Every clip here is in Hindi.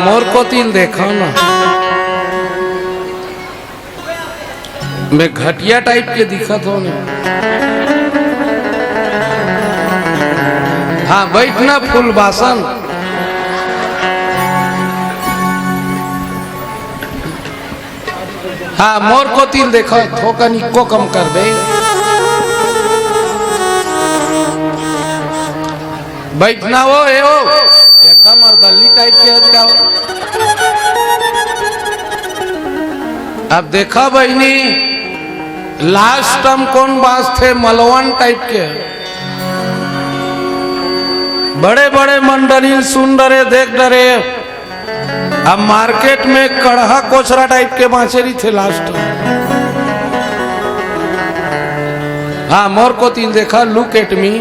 मोर को तिल देखा ना, मैं घटिया टाइप के दिखत हो ना। हाँ बैठना फुल बासन। हाँ मोर को तिल देखो थोका निको कम कर दे। बैठना वो है वो एकदम अर्दली टाइप के का। अब देखा बहनी लास्ट टाइम कौन बास थे मलवन टाइप के, बड़े बड़े मंडली सुन डरे देख डरे। अब मार्केट में कड़हा कोचरा टाइप के बांचेरी थे लास्ट। हाँ मोर को तिल देखा look at me,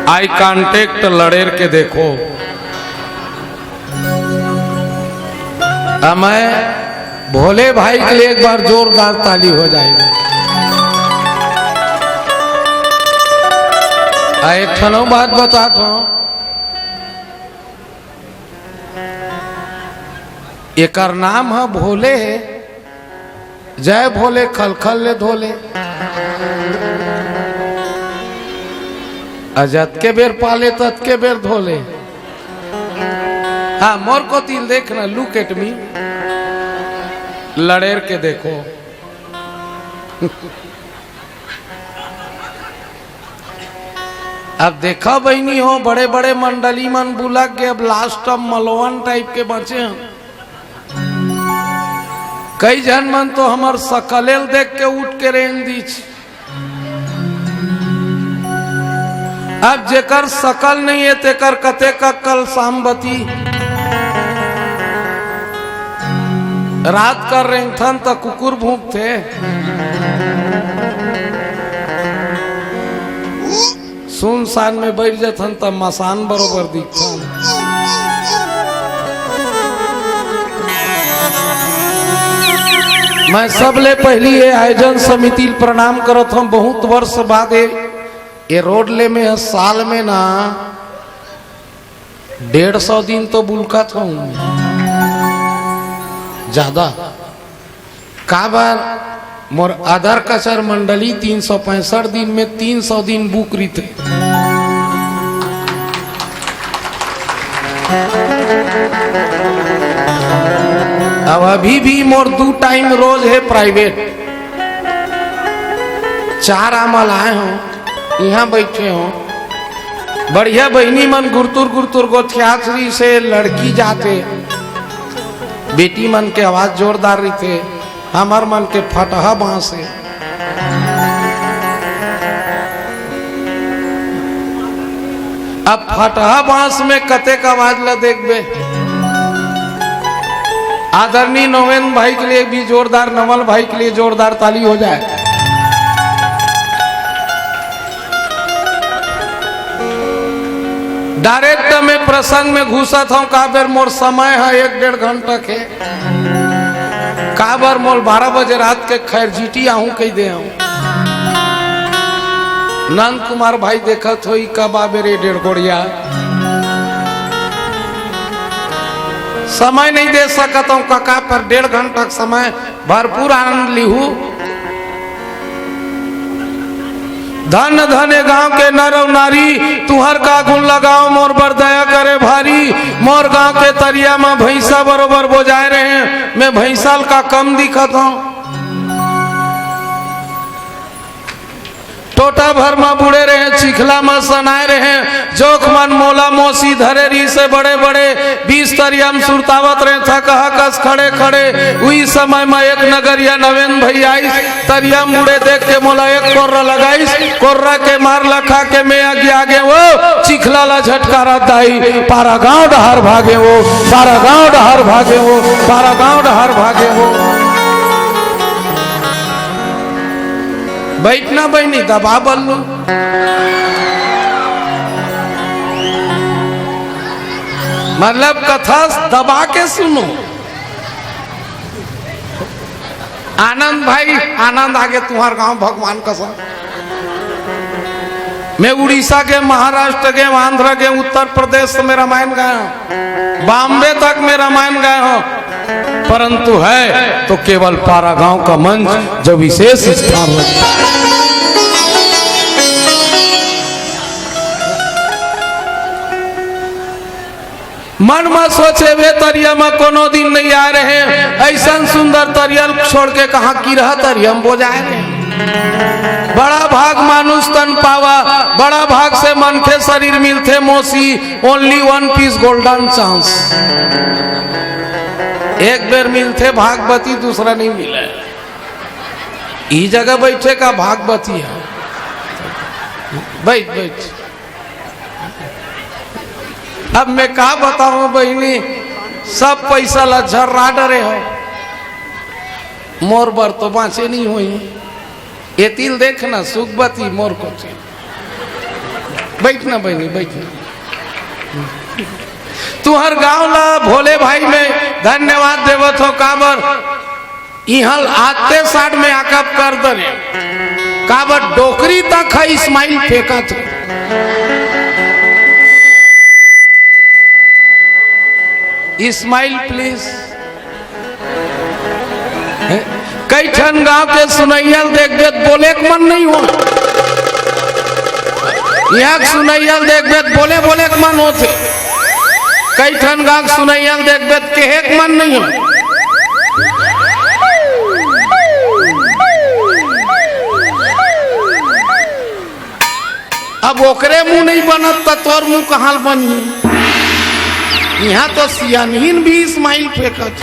eye contact लड़ेर के देखो। अब मैं भोले भाई के लिए एक बार जोरदार ताली हो जाएगी। एक ठनो बात बताता हूं, एकर नाम है भोले। जय भोले खलखल ले धोले। अजत के बेर पाले तत के बेर धोले। हाँ मोर को तिल देखना लुक एट मी, लड़ेर के देखो। अब देखा बहनी हो बड़े बड़े मंडली मन बुला के अब लास्ट टाइम मलवन टाइप के बचे हैं। कई जन मन तो हमार सकलेल देख के उठ के रेन दी। अब जेकर सकल नहीं है तेकर कते का कल सामबती रात कर रेंगथन तो कुकुर भूख थे। सुनसान में बैठ जाथन तो मसान बरोबर दिखथन। मैं सबले पहली ये आयोजन समिति प्रणाम करत हूँ। बहुत वर्ष बाद ये रोड ले में साल में ना 150 दिन तो बुलकत हूँ ज्यादा। का बार मोर आधार कचर मंडली 365 दिन में 300 दिन बुक रही थे। अब अभी भी मोर 2 टाइम रोज है प्राइवेट। 4 आमल आए हो यहाँ बैठे हो। बढ़िया बहनी मन गुरतुर गुरतुर गोथियाथरी से लड़की जाते। बेटी मन के आवाज जोरदार रही थे, हमार मन के फटहा बांस है। अब फटहा बांस में कते का आवाज ला देखबे। आदरणीय नवेंद्र भाई के लिए भी जोरदार, नवल भाई के लिए जोरदार ताली हो जाए। डायरेक्ट में प्रसंग में घुसा था। का बेर मोर समय है 1-1.5 घंटा के। का बार मोर 12 बजे रात के खैर जीटी आहू कही दे आऊं। नंद कुमार भाई देखत हो कब आबेरे 1.5 गोड़िया। समय नहीं दे सकता हूँ काका पर 1.5 घंटा समय भरपूर आनंद लिहू। धन धन गांव के नर नारी तुहर का गुण लगाओ मोर बर दया करे भारी। मोर गांव के तरिया में भैंसा बरोबर बोजाए रहे, मैं भैंसाल का कम दिखत हूँ। टोटा भर में बुड़े रहे, चिखला में सनाए रहे। जोख मन मोला मोसी धरे री से बड़े बड़े 20 तरिया में सुरतावत रहे। थक हकस खड़े खड़े उही समय में एक नगरिया नवेंद्र भई आई। तरिया मुड़े देख के मोला एक कोर्रा लगाईस। कोर्रा के मार लखा के मैं आगे आगे वो चिखला ला झटकारा दाई। पारा गांव डहर भागे वो, पारा गांव डहर भागे वो, पारा गांव डहर भागे वो। बैठना बहनी दबा बल्लू। मतलब कथा दबा के सुनो। आनंद भाई आनंद आगे तुम्हार गांव भगवान कसम। मैं उड़ीसा के, महाराष्ट्र के, आंध्र के, उत्तर प्रदेश में रामायण गाया हूं, बॉम्बे तक में रामायण गाया हूं, परंतु है तो केवल पारा गांव का मंच जो विशेष स्थान रखता है। मन में सोचे वे तरिया में कोनो दिन नहीं आ रहे, ऐसा सुंदर तरियल छोड़ के कहा की रहा तरियम बोझाए रहे। बड़ा भाग मानुष तन पावा, बड़ा भाग से मन के शरीर मिलते मोसी, only one piece golden chance. एक बेर मिलते भागवती, दूसरा नहीं मिले। ई जगह बैठे का भागवती है, बैठ बैठ। अब मैं क्या बताऊं बहनी, सब पैसा ला झर्रा डरे हो, मोर बर तो बाँचे नहीं हुई। ये तिल देखना सुखबती मोर को, बैठना बहनी बैठना। तुहर गांव ला भोले भाई में धन्यवाद देवत हो, काबर यहाँ आते साठ में आकब कर दे, काबर डोकरी तक है इस्माइल फेंका थे। इस्माइल प्लीज, कई ठन गांव के सुनैयल देख देख बोले के मन नहीं हो, यहाँ सुनैयल देख देख बोले बोले के मन होते। कई ठन गांव सुनैयल देख देख कहे के मन नहीं हो। अब ओकरे मुंह नहीं बनत तो तोर मुंह कहाँ बनी। यहाँ तो सियानीन भी इस्माइल फेंकत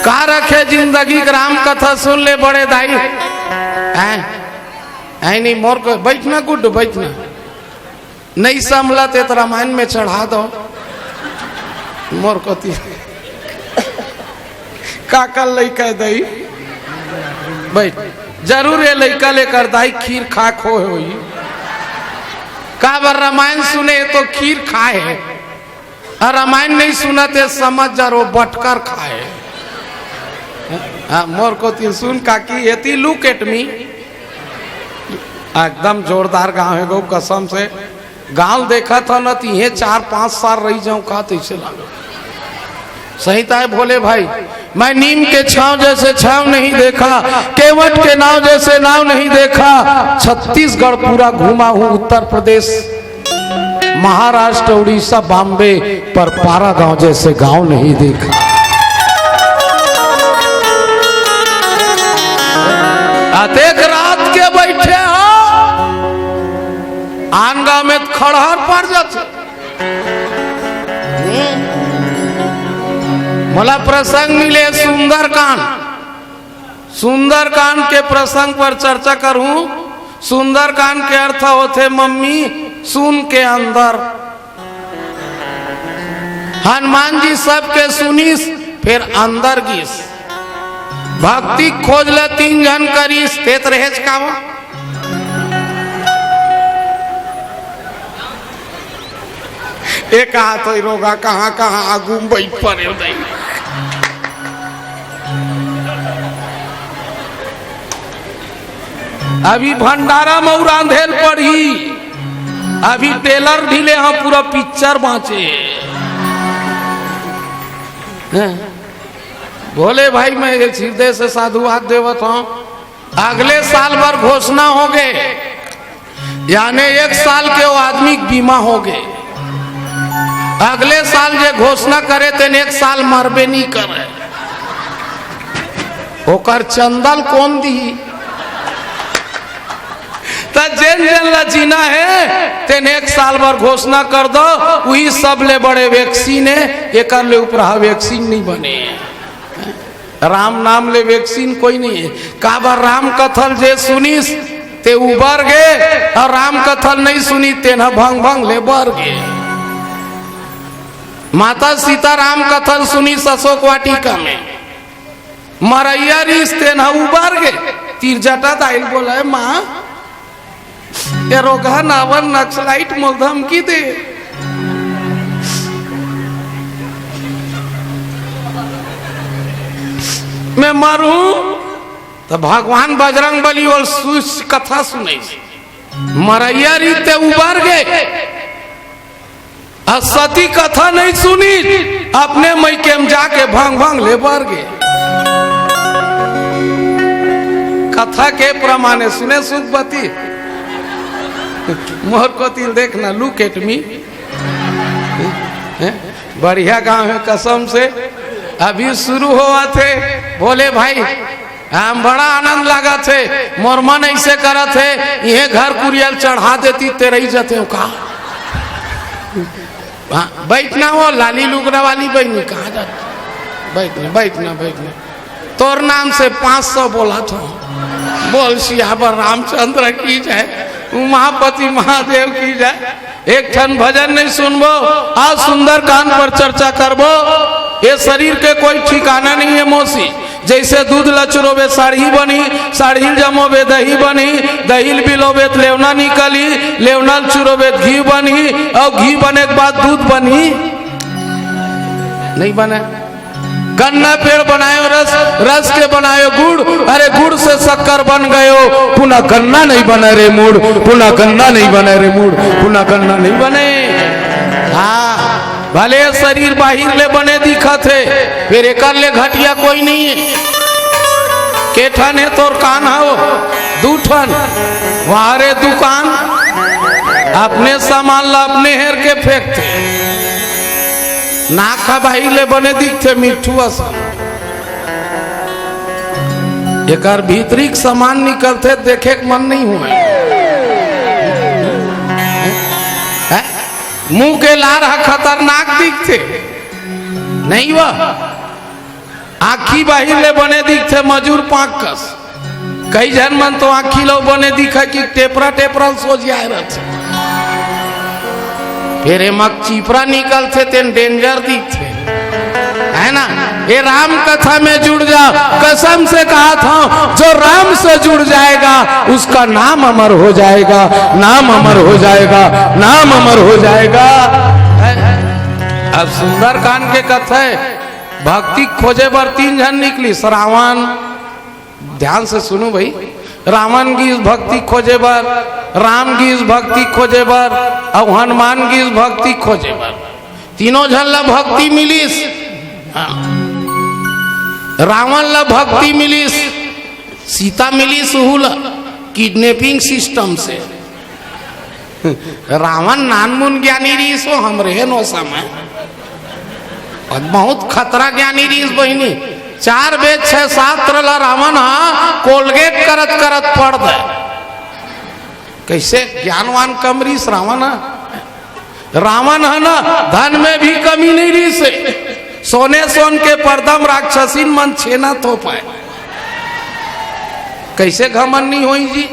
का रखे जिंदगी राम कथा सुन ले बड़े दाई। ऐ नहीं मोर को बैठना गुड बैठना, नहीं संभला ते तो रामायण में चढ़ा दो मोर को। काका लइका दई बैठ, जरूर ये लइका लेकर दाई खीर खा खो हुई। काबर रामायण सुने तो खीर खाए, और रामायण नहीं सुनाते समझ जा रो बटकर खाए। मोर को तीन सुन काकी एती लुक एट मी, एकदम जोरदार गांव है गो कसम से। गांव देखा था न तीहे 4-5 साल रही जाऊं का तैसे लगा। सही था भोले भाई, मैं नीम के छांव जैसे छांव नहीं देखा, केवट के नाव जैसे नाव नहीं देखा। छत्तीसगढ़ पूरा घूमा हूँ, उत्तर प्रदेश, महाराष्ट्र, उड़ीसा, बॉम्बे, पर पारा गांव जैसे गांव नहीं देखा। देख रात के बैठे हो आनगा में खड़हर पड़ जाते। मला प्रसंग मिले सुंदरकांड, सुंदरकांड के प्रसंग पर चर्चा करूं। सुंदरकांड के अर्थ होते मम्मी सुन के अंदर। हनुमान जी सबके सुनीस फिर अंदर गिस। भक्ति खोज ले 3 जन करीस तेत रहेज का वो। एक हाथ रोगा कहाँ कहाँ आगू बैठ पड़े नहीं। अभी भंडारा में रांधेल पड़ी, अभी टेलर ढीले हाँ पूरा पिक्चर बाँचे। भोले भाई मैं हृदय से साधुवाद देवत हूँ। अगले साल भर घोषणा हो गए, यानी 1 साल के वो आदमी बीमा हो गए। अगले साल जे घोषणा करे तेन 1 साल मरबे नहीं करे। ओकर चंदल कौन दी तो जेन जेन ला जीना है तेन 1 साल भर घोषणा कर दो। वही सब ले बड़े वैक्सीन है, एक ले ऊपर वैक्सीन नहीं बने। राम नाम ले वैक्सीन कोई नहीं है। काबर राम कथल जे सुनीस ते उबर गए, और राम कथल नहीं सुनी तेना भंग भंग ले बर गए। माता सीता राम कथल सुनी अशोक वाटिका में, मरैया रिश्ते न उबर गए। तीर जटा दाइल बोला है माँ ये रोगा नावन नक्सलाइट मोल धमकी दे। मैं मरूं तो भगवान बजरंग बली और कथा सुने। मरैया रीते उबार गए। सती कथा नहीं सुनी, अपने मैके में जाके भांग भांग ले बार गए। कथा के प्रमाणे सुने सुखपति मोर को तिल देखना, लुक एट मी। बढ़िया गांव है कसम से। अभी शुरू हुआ थे, बोले भाई हम बड़ा आनंद लगा थे, मोर मन ऐसे करा थे ये घर कुरियल चढ़ा देती तेरे ही जाते हो कहा। बैठना हो लाली लुगड़ा वाली बहनी कहा जाती, बैठना बैठना बैठना। तोर नाम से 500 बोला था, बोल सियावर रामचंद्र की जाए, उमापति महादेव की जाए। एक ठन भजन नहीं सुनबो, आज सुंदर कांड पर चर्चा करबो। ये शरीर के कोई ठिकाना नहीं है मौसी। जैसे दूध लचरोबे साड़ी बनी, साड़ी जमोबे दही बनी, दही बिलोबे लेवना निकली, लेवना चुरोबे घी बनी, और घी बने के बाद दूध बनी नहीं बने। गन्ना पेड़ बनायो रस, रस के बनायो गुड़, अरे गुड़ से शक्कर बन गयो, पुनः गन्ना नहीं बने रे मूड, पुनः गन्ना नहीं बने रे मूड, पुनः गन्ना नहीं बने। हाँ भले शरीर बाहिर ले बने दिखा थे, फिर एक ले घटिया कोई नहीं है। के ठन है तोर कान हो, दू ठन वारे दुकान, अपने सामान ला अपने हेर के फेंकते, नाखा बाहिर ले बने दिखते मिठुआ सा। एक भीतरी सामान निकलते देखे के मन नहीं हुआ। मुंह के लार खतरनाक दिखते नहीं, वह आखी बाहिर ले बने दिखते मजूर पाक कस। कई जन मन तो आखी लो बने दिखा कि टेपरा टेपरा सो जाए रहते, फिर मक चिपरा निकलते तेन डेंजर दिखते है ना। ये राम कथा में जुड़ जा, कसम से कहा था जो राम से जुड़ जाएगा उसका नाम अमर हो जाएगा, नाम अमर हो जाएगा, नाम अमर हो जाएगा। अब सुंदर कांड के कथा है, भक्ति खोजे पर 3 जन निकली। रावण, ध्यान से सुनो भाई, रावण की भक्ति खोजे बर, राम की भक्ति खोजे बर, और हनुमान की भक्ति खोजे बर। तीनों जन ला भक्ति मिलीस। रावण ला भक्ति मिलीस, सीता मिली सुहुला किडनैपिंग सिस्टम से। रावण नानमुन ज्ञानी रीस हो, हमरे नो समय और बहुत खतरा ज्ञानी रीस बहिनी। 4 वेद 6 शास्त्र ला रावण कोलगेट करत करत पढ़ दे। कैसे ज्ञानवान कम रीस रावण रावण है ना, धन में भी कमी नहीं रीस, सोने सोन के परदम राक्षसीन मन छेना तो पाए। कैसे घमन नहीं होई जी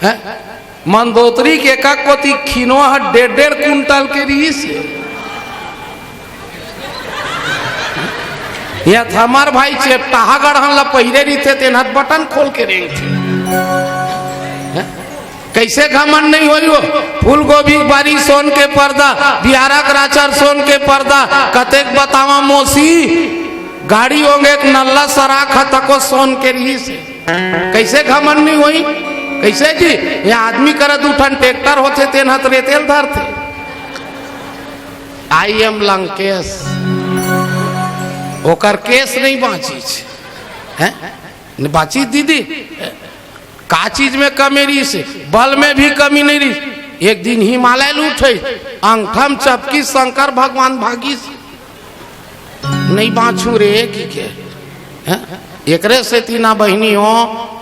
है? मंदोतरी के का कोती खिनवा 1.5 कुंटल के रीस। या हमार भाई चेपटाहा गढ़न ला पहिरे रीते तेन हाथ बटन खोल के रेंग थे। कैसे घमन नहीं होई हो? फूल गोभी बारी सोन के पर्दा, बिहारा कराचर सोन के पर्दा, कतेक बतावा मोसी गाड़ी होंगे नल्ला सराख तको सोन के रही से। कैसे घमन नहीं होई? कैसे जी? ये आदमी कर 2 ठन ट्रैक्टर होते तेन हाथ रेतेल धरते। आई एम लंकेश, ओकर केस नहीं बाची है, बाची दीदी का चीज में कमी रही से, बल में भी कमी नहीं रही। एक दिन हिमालय लूट है, अंगठम चपकी शंकर भगवान भागी नहीं बाछू रे की के एकरे से 3 बहिनी हो।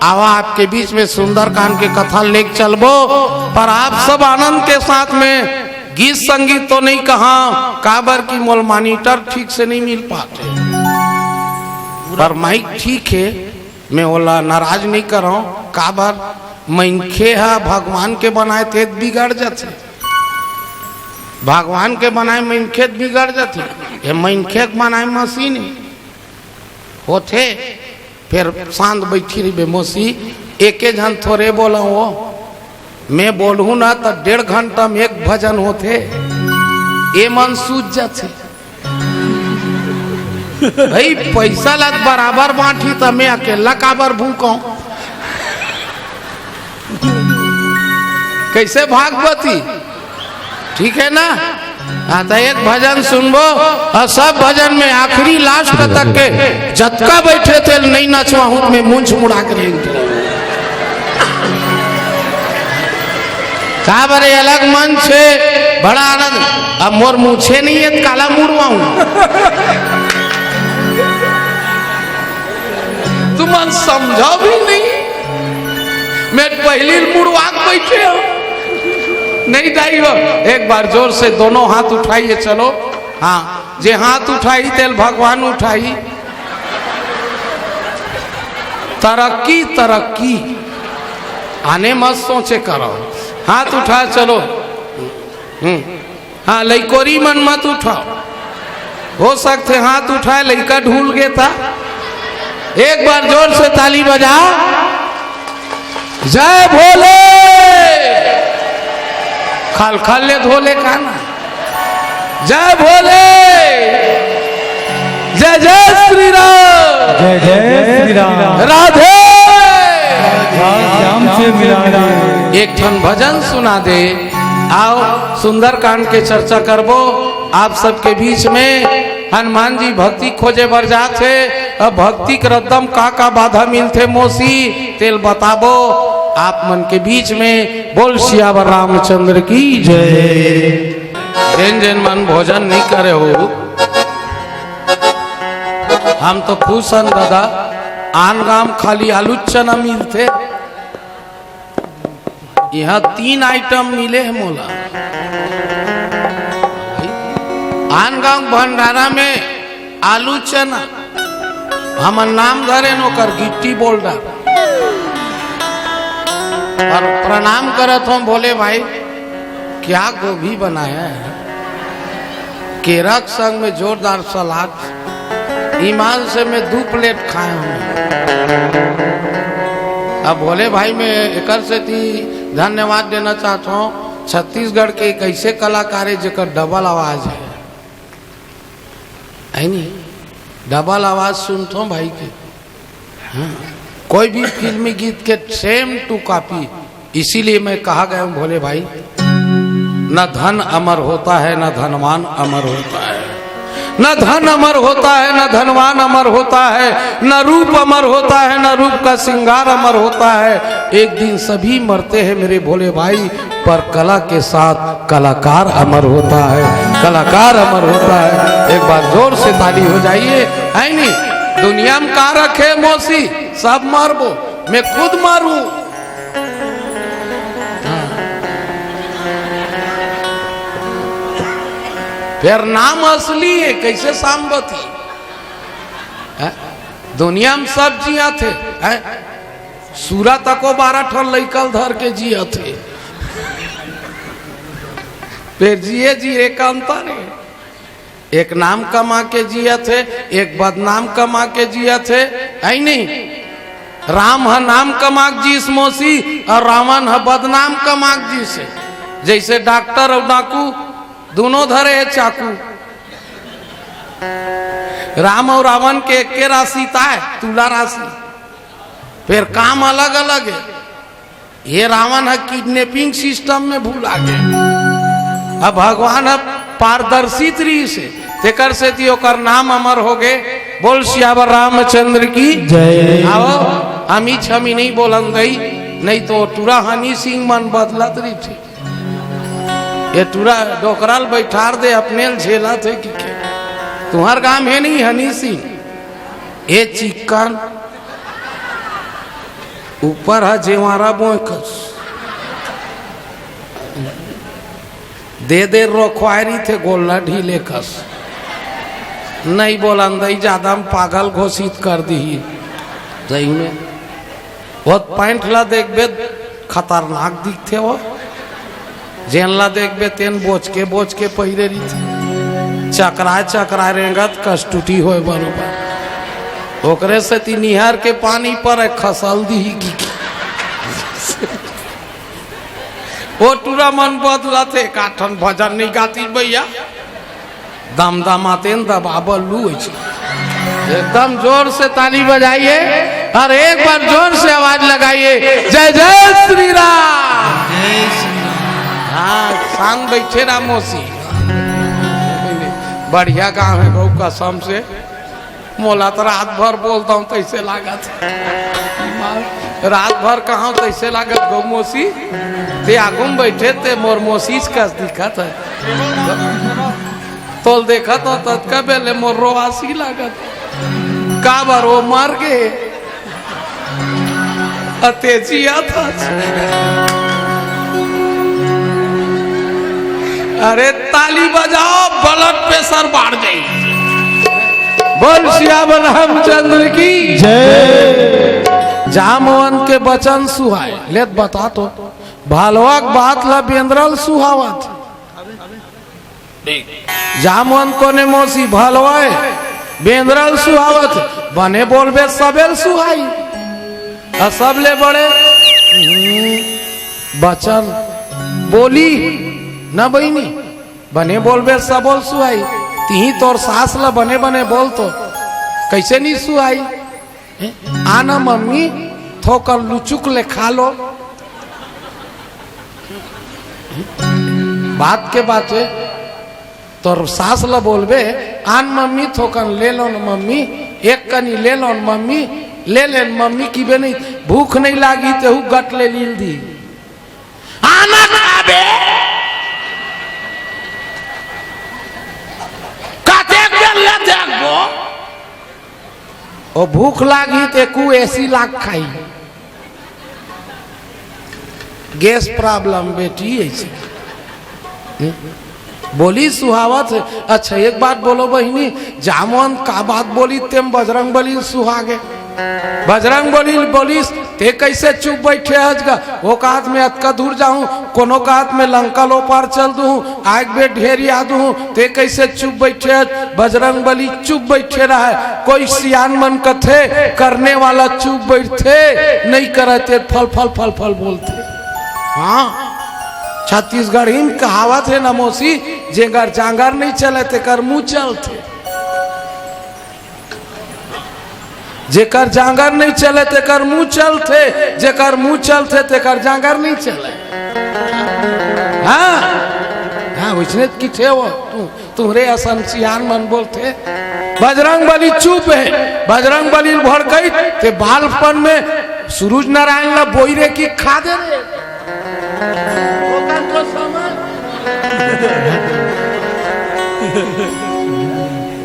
आवा आपके बीच में सुंदर कांड के कथा लेके चलबो, पर आप सब आनंद के साथ में। गीत संगीत तो नहीं कहा, काबर की मोल मॉनिटर ठीक से नहीं मिल पाते, पर माइक ठीक है। मैं बोला नाराज नहीं कर रहा हूँ, काबर मनखे है भगवान के बनाए थे बिगड़ जाते, भगवान के बनाए मनखे बिगड़ जाते। ये मनखे के बनाए मशीन होते, फिर शांत बैठी रही बेमोसी। एक जन थोड़े बोला हो, मैं बोलूँ ना तो 1.5 घंटा में 1 भजन होते, ये मन सूझ जाते। भाई पैसा लग बराबर बांटी तो मैं अकेला काबर भूखा। कैसे भागवती, ठीक है ना। हाँ तो एक भजन सुनबो और सब भजन में आखिरी लास्ट तक के जतका बैठे थे नहीं नचवाहू में मूंछ मुड़ा कर का बड़े अलग मन से बड़ा आनंद। अब मोर मूछे नहीं है काला मुड़वाऊ तुम समझो भी नहीं, मैं पहली मुड़वा बैठे हो नहीं दाई हो। एक बार जोर से दोनों हाथ उठाइए, चलो। हाँ जे हाथ उठाई तेल भगवान उठाई। तरक्की तरक्की आने मत सोचे करो, हाथ उठा चलो। हाँ लइकोरी मन मत उठाओ, हो सकते हाथ उठाए लइका ढूल गया था। एक बार जोर से ताली बजाओ, जय भोले। खाल खाल ले धोले खाना, जय भोले, जय जय श्री राम, जय जय श्री राम, राधे श्याम से मिला। एक ठन भजन सुना दे, आओ सुंदरकांड के चर्चा करबो आप सबके बीच में। हनुमान जी भक्ति खोजे बर जाते, अब भक्ति करदम का बाधा मिलते मोसी तेल बताबो आप मन के बीच में। बोल सियावर रामचंद्र की जय। जैन जैन मन भोजन नहीं करे हो, हम तो खुश हन दादा। आन गाम खाली आलू चना मिलते, यहाँ 3 आइटम मिले है मोला। आन गांव भंडारा में आलू चना, हमर नाम धरे नोकर गिट्टी बोल्डर। और प्रणाम करत हूँ बोले भाई क्या गोभी बनाया है, केरा के संग में जोरदार सलाद। ईमान से मैं 2 प्लेट खाया हूँ। अब भोले भाई मैं एक से थी धन्यवाद देना चाहता हूँ। छत्तीसगढ़ के एक ऐसे कलाकार है जेकर डबल आवाज है नहीं, डबल आवाज सुनता हूँ भाई के। हाँ, कोई भी फिल्मी गीत के सेम टू कॉपी। इसीलिए मैं कहा गया हूँ भोले भाई, न धन अमर होता है न धनवान अमर होता है, न धन अमर होता है न धनवान अमर होता है, न रूप अमर होता है न रूप का श्रृंगार अमर होता है। एक दिन सभी मरते हैं मेरे भोले भाई, पर कला के साथ कलाकार अमर होता है, कलाकार अमर होता है। एक बार जोर से ताली हो जाइए, है नहीं। दुनिया में का रखे मोसी, सब मारबो, मैं खुद मारू। फिर नाम असली है कैसे सांबती। दुनिया में सब जिया थे, सूरा तको 12 ठन लइकल धर के जिया थे। फिर जिए जिए का अंतर है, एक नाम कमा के जिया थे, एक बदनाम कमा के जिया थे, है नहीं। राम है नाम कमाक जी मोसी और रावण है बदनाम कमाक जी से। जैसे डॉक्टर और डाकू दोनों धरे है चाकू। राम और रावण के एक के राशि है तुला राशि, फिर काम अलग अलग है। ये रावण है किडनैपिंग सिस्टम में भूला गए। अब भगवान है पारदर्शी तरी से तेकर से थी ओकर नाम अमर हो गए। बोल सियावर रामचंद्र की जय। आओ हमी छमी नहीं बोलन गई, नहीं तो टूरा हनी सिंह मन बदलत रही थी। ये टूरा डोकराल बैठार दे अपने झेला थे कि तुम्हार काम है नहीं हनी सिंह। ये चिकन ऊपर है जेवारा बोकस दे रोखवारी थे गोला ढीले कस। नहीं बोलन दई ज्यादा पागल घोषित कर दी सही में। बहुत पैंट ला देखबे खतरनाक दिखते हो, जेन ला देखबे तेन बोझ के पहिरे रही थी। चकरा रेंगत कष्टुटी हो बरोबर ओकरे से ती निहार के पानी पर खसल दी की वो टूरा मन बदला थे। काठन भजन नहीं गाती भैया, दम दमाते दबाबलू एकदम जोर से ताली बजाइए और एक बार जोर से आवाज लगाइए, जय जय श्री राम। हाँ शांत बैठे रहा मौसी। बढ़िया गाँव है गौ कसम से। मोला तो रात भर बोलता हूँ तैसे लागत, रात भर कहाँ तैसे लागत गौ मौसी। ते आगू में बैठे ते मोर मौसीज कस दिखत है, तोल देखा तो तत्का बेले मोर रोवासी लागत। का बार वो मर गए तेजिया था। अरे ताली बजाओ, ब्लड प्रेशर बढ़ जाए। बोल सियावर रामचंद्र की जय। जामवन के बचन सुहाए लेत बता तो भालवाक बात ला बेंद्रल सुहावत। जामवन को ने मौसी भालवाए बेंद्रल सुहावत बने बोलबे सबेल सुहाई। सबले बड़े बचन बोली न बहनी बने बोलबे सबोल सुहाई। ती तोर सास ला बने बने बोल तो कैसे नहीं सुहाई। आना मम्मी थोकर लुचुक ले खा लो। बात के बात है तोर सास ला बोलबे आन मम्मी थोकर ले लो न मम्मी, एक कनी ले लो न मम्मी, ले ले मम्मी की बे नहीं भूख नहीं लागी ते हु गट ले लील दी। आना खाबे ओ भूख लागी ते कु ऐसी लाग खाई। गैस प्रॉब्लम बेटी ऐसी बोली सुहावत। अच्छा एक बात बोलो बहिनी, जामवन का बात बोली तेम बजरंग बली सुहागे। बजरंग बली बोलिस ते कैसे चुप बैठे हजगा। वो कात में अतका दूर जाऊं, कोनो कात में लंका लो पार चल दूं, आग बे ढेर याद हूं, ते कैसे चुप बैठे हज। बजरंग बली चुप बैठे रहा है। कोई सियान मन कथे करने वाला चुप बैठते नहीं करते फल फल फल फल बोलते। हाँ छत्तीसगढ़ी में कहावत है ना मौसी, जेगर जांगर नहीं चले ते कर मुंह चलते। जेकर जांगर नहीं चले ते कर मुंह चलते, जेकर मुंह चलते ते कर जांगर नहीं चले। हाँ हाँ वैसने की थे वो तुम्हारे असन सियान मन बोलते। बजरंग बली चुप है। बजरंग बली भड़कई ते बालपन में सूरज नारायण ला बोईरे की खा दे रे।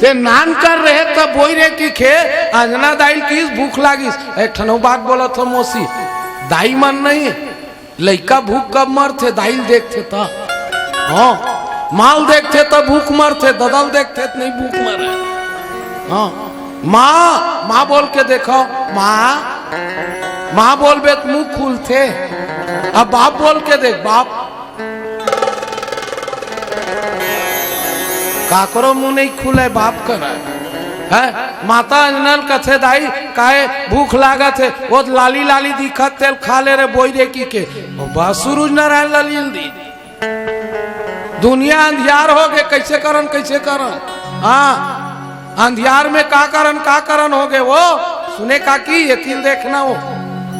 ते नान कर रहे तब बोईरे की खे अंजना दाई की भूख लागिस। एक ठनो बात बोला था मौसी, दाई मन नहीं लइका भूख कब मरते दाई देखते था। हाँ माल देखते तो भूख मरते, ददल देखते तो नहीं भूख मरे। हाँ माँ माँ बोल के देखो, माँ माँ बोल बे मुंह खुलते। अब बाप बोल के देख, बाप काकरो मुंह नहीं खुले बाप कर है। माता अंजनल कथे दाई काहे भूख लागत है, वो लाली लाली दिखत तेल खा ले रे बोईरे की के सूरज नारायण ललील दी। दुनिया अंधियार हो गए, कैसे करन कैसे करन। हाँ अंधियार में का करन हो गए। वो सुने का की ये तिल देखना हो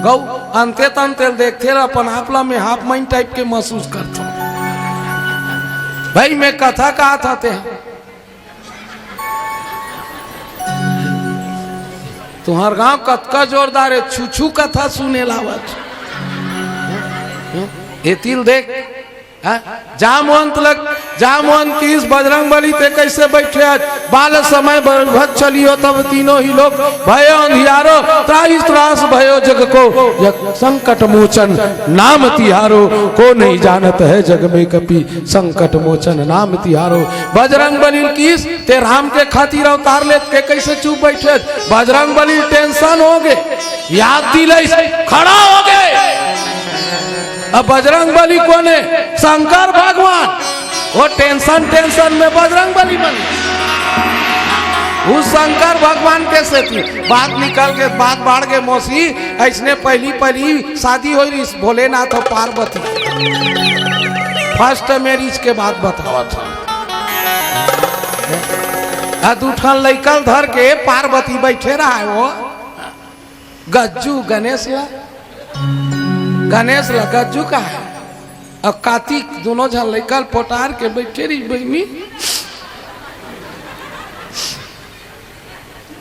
गौ अंते तन तेल देखते अपन आपला में हाफ माइन टाइप के महसूस करते। भाई मैं कथा कहा था ते तुम्हार गांव कतका जोरदार है, छू कथा सुने लावत। ये तिल देख जामवंत लग जामवंत की इस बजरंग बली ते कैसे बैठे आज। बाल समय भग चलियो तब तीनों ही लोग भयो अंधियारो त्राहिस त्रास भयो जग को संकट मोचन नाम तिहारो। को नहीं जानत है जग में कपि संकट मोचन नाम तिहारो। बजरंग बली की ते राम के खातिर अवतार ले के कैसे चुप बैठे। बजरंग बली टेंशन हो गए, याद दिले खड़ा हो गए। अब बजरंग बली कौन है? शंकर भगवान। वो टेंशन में बजरंग बली बन। उस शंकर भगवान कैसे थी बात निकल के बात बढ़ गए मौसी। ऐसने पहली शादी हो रही भोलेनाथ और पार्वती। फर्स्ट मैरिज के बाद बतावा था। दूठन लैकल धर के पार्वती बैठे रहा है। वो गज्जू गणेश ला गज्जू का है। और कार्तिक दोनों झन लैकल पोटार के बैठे रही बहनी।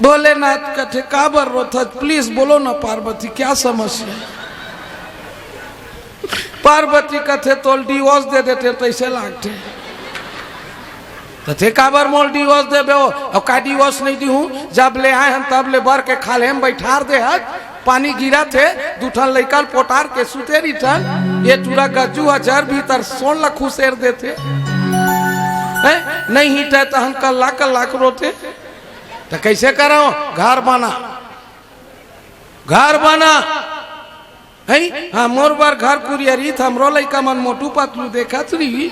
भोलेनाथ कथे काबर रोथा, प्लीज बोलो ना पार्वती क्या समस्या है। पार्वती कथे तो डिवोर्स दे देते तो ऐसे लागते थे काबर मोल डिवोर्स दे बे और का डिवोर्स नहीं दी हूँ। जब ले आए हम तब ले बर के खाले हम बैठार दे हज पानी गिरा थे दूठन लैकल पोटार के सुते रिटर्न ये टूरा गज्जू हजार भीतर सोन ला खुशेर देते नहीं हिटे तो हम कल्ला रोते। तो कैसे करो घर बना है। हाँ मोर बार घर कुरियरी हमरो लैका मन मोटू पतलू देखा रही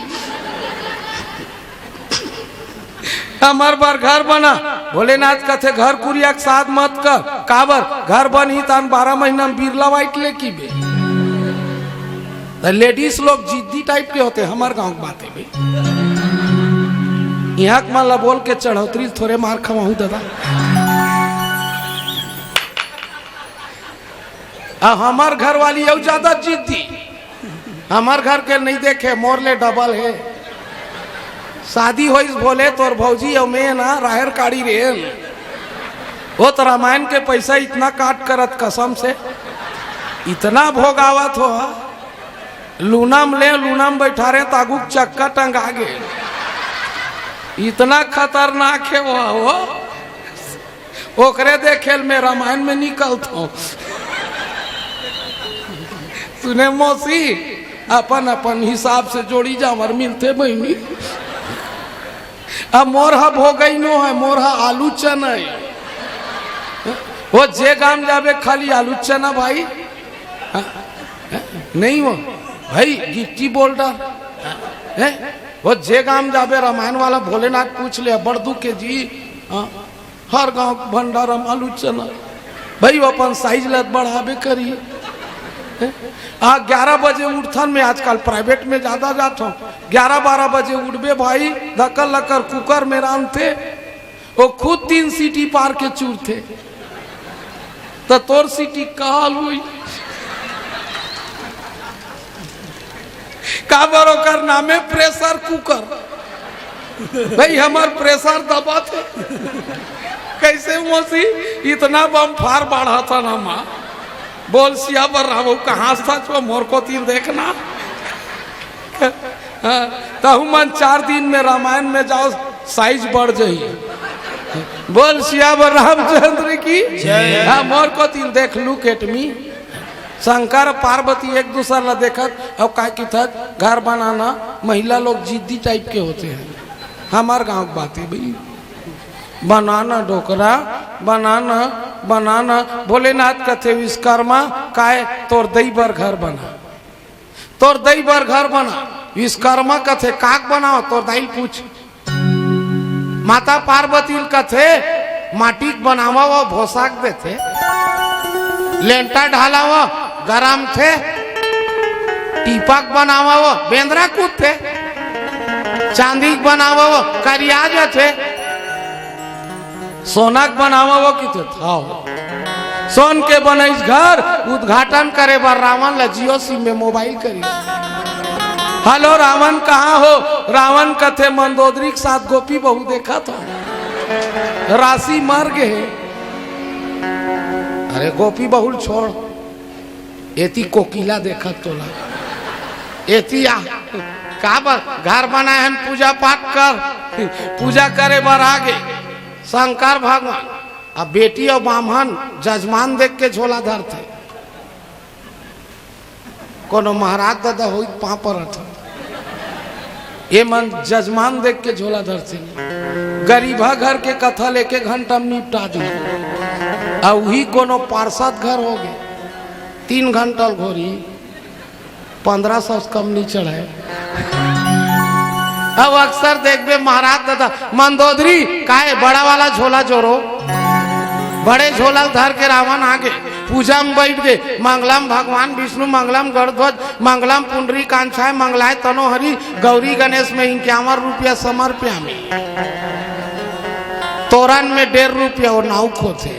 हमार बार घर बना। भोलेनाथ कथे घर कुरिया के साथ मत कर काबर घर बन ही तान 12 महीना में बिरला वाइट ले की बे। लेडीज लोग जिद्दी टाइप के होते हमार गांव की बात है भाई। यहाँ माला बोल के चढ़ौतरी थोड़े मार खवाऊ दादा। हमार घर वाली यू ज्यादा जिद्दी हमार घर के नहीं देखे मोरले डबल है। शादी हो बोले तोर भौजी और मैं ना राहर काड़ी रे वो तो रामायण के पैसा इतना काट करत कसम से इतना भोगावत हो लूनाम ले लूनाम बैठा रहे तागु चक्का टंगा गए इतना खतरनाक है वो ओकरे देखे मैं रामायण में निकलता हूँ। सुने मौसी अपन अपन हिसाब से जोड़ी जावर मिलते बहनी। अब मोरहा भोगई नो है मोरहा आलू चना है वो जे गाम जाबे खाली आलू चना भाई नहीं वो भाई गिट्टी बोल्डर है वो जे गाम जाबे रामायण वाला भोलेनाथ पूछ ले बड़दू के जी हर गांव भंडारा आलू चना भाई वो अपन साइज लत बढ़ाबे करी। 11 बजे उठथन में आजकल प्राइवेट में ज्यादा जाता हूँ 11-12 बजे उठबे भाई धक्कर लकर कुकर में राम थे वो खुद 3 सीटी पार के चूर थे तो तोर सीटी काल हुई काबर कर नामे प्रेशर कुकर भाई हमार प्रेशर दबा थे कैसे मौसी इतना बम फार बढ़ा था ना माँ बोल सिया बर रहा कहाँ था छो मोर को तीर देखना। तहु मन 4 दिन में रामायण में जाओ साइज बढ़ जाइए बोल सिया बर रामचंद्र की हाँ मोर को तीर देख लुक एट मी। शंकर पार्वती एक दूसरा ला देखत और का की था घर बनाना महिला लोग जिद्दी टाइप के होते हैं। हमार गांव की बात है भाई बनाना डोकरा बनाना बनाना भोलेनाथ कथे विश्वकर्मा काय तोर दई बर घर बना तोर दई बर घर बना। विश्वकर्मा कथे काक बनाओ तोर दाई पूछ। माता पार्वती कथे माटिक बनावा वो भोसाक देते लेंटा ढाला वो गरम थे टीपक बनावा वो बेंद्रा कूद थे चांदी बनावा वो करियाज थे सोनाक बनावा वो किथे था सोन के बनैस घर उद्घाटन करे बार रावण ला जियो सिम में मोबाइल करी। हेलो रावण कहाँ हो रावण कथे मंदोदरी के साथ गोपी बहू देखा था राशि मर गए। अरे गोपी बहुल छोड़ एती कोकिला देखा तोला एती का घर बनाए हैं पूजा पाठ कर पूजा करे बार आगे शंकर भगवान अब बेटी और ब्राह्मण जजमान देख के झोला धरते कोनो महाराज दादा हो पापड़ ये मन जजमान देख के झोला धरते गरीबा घर के कथा लेके घंटा में निपटा दिया और वही कोनो पार्षद घर हो गए 3 घंटा घोरी 1500 से कम नहीं चढ़ाए। अब अक्सर देखबे महाराज दादा मंदोदरी काहे बड़ा वाला झोला जोरो बड़े झोला धर के रावण आगे पूजा में बैठ गए मंगलम भगवान विष्णु मंगलम गणध्वज मंगलम पुंडरी कांछाय मंगलाय तनोहरि गौरी गणेश में 51 रुपया समर्प्यामि तोरन में 1.5 रुपया और नाउक होते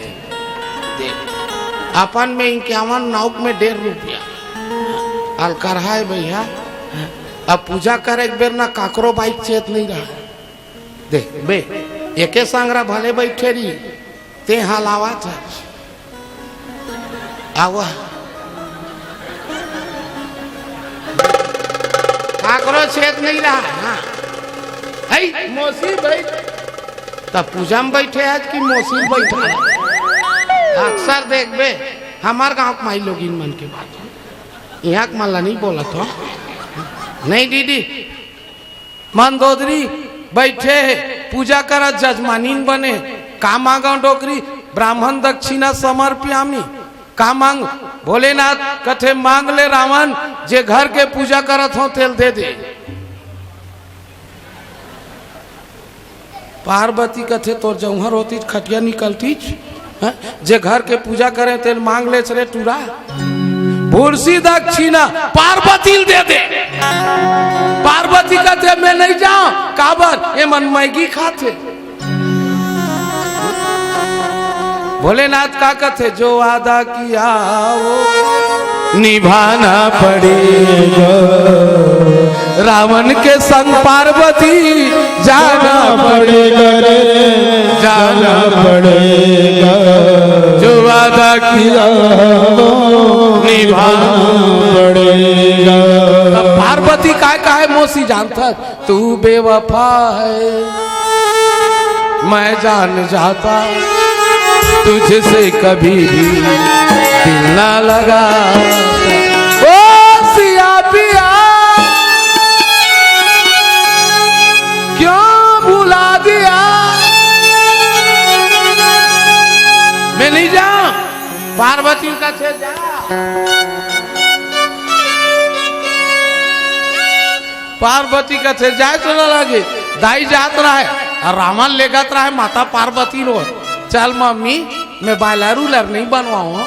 अपन में 51 नाउक में 1.5 रुपया अलकरहा है भैया अब पूजा करे एक बेर ना काकरो बाइक चेत नहीं रहा देख बे एके संगरा भले बैठे रही ते हलावा था आवा काकरो चेत नहीं रहा हाँ है मौसी बैठ तब पूजा में बैठे आज की मौसी बैठा अक्सर देख बे हमार गाँव के माई लोग इन मन के बात यहाँ के माला नहीं बोला तो नहीं दीदी मंदोदरी बैठे पूजा कर जजमानीन बने का मांगा डोकरी ब्राह्मण दक्षिणा समर्प्यामी का मांग भोलेनाथ कथे मांग ले रावण जे घर के पूजा करत हो तेल दे दे पार्वती कथे तोर जौहर होती खटिया निकलती जे घर के पूजा करे तेल मांग ले चले टूरा भूरसी दक्षिणा पार्वती दे दे पार्वती कहते मैं नहीं जाऊं काबर ये मन मैगी खाते भोलेनाथ का कहते जो वादा किया वो निभाना पड़ेगा रावण के संग पार्वती जाना पड़ेगा जाना पड़ेगा जो वादा किया निभाना पड़ेगा पार्वती का है मौसी जानता तू बेवफा है मैं जान जाता तुझसे कभी भी दिल ना लगा ओ सिया पिया क्यों भुला दिया मैं नहीं जाऊं पार्वती का से जा पार्वती का से जाए तो ना लगे दाई जात रहा है और रावण लेगत रहा है माता पार्वती रो चल मम्मी मैं बायलर उलर नहीं बनवाऊँ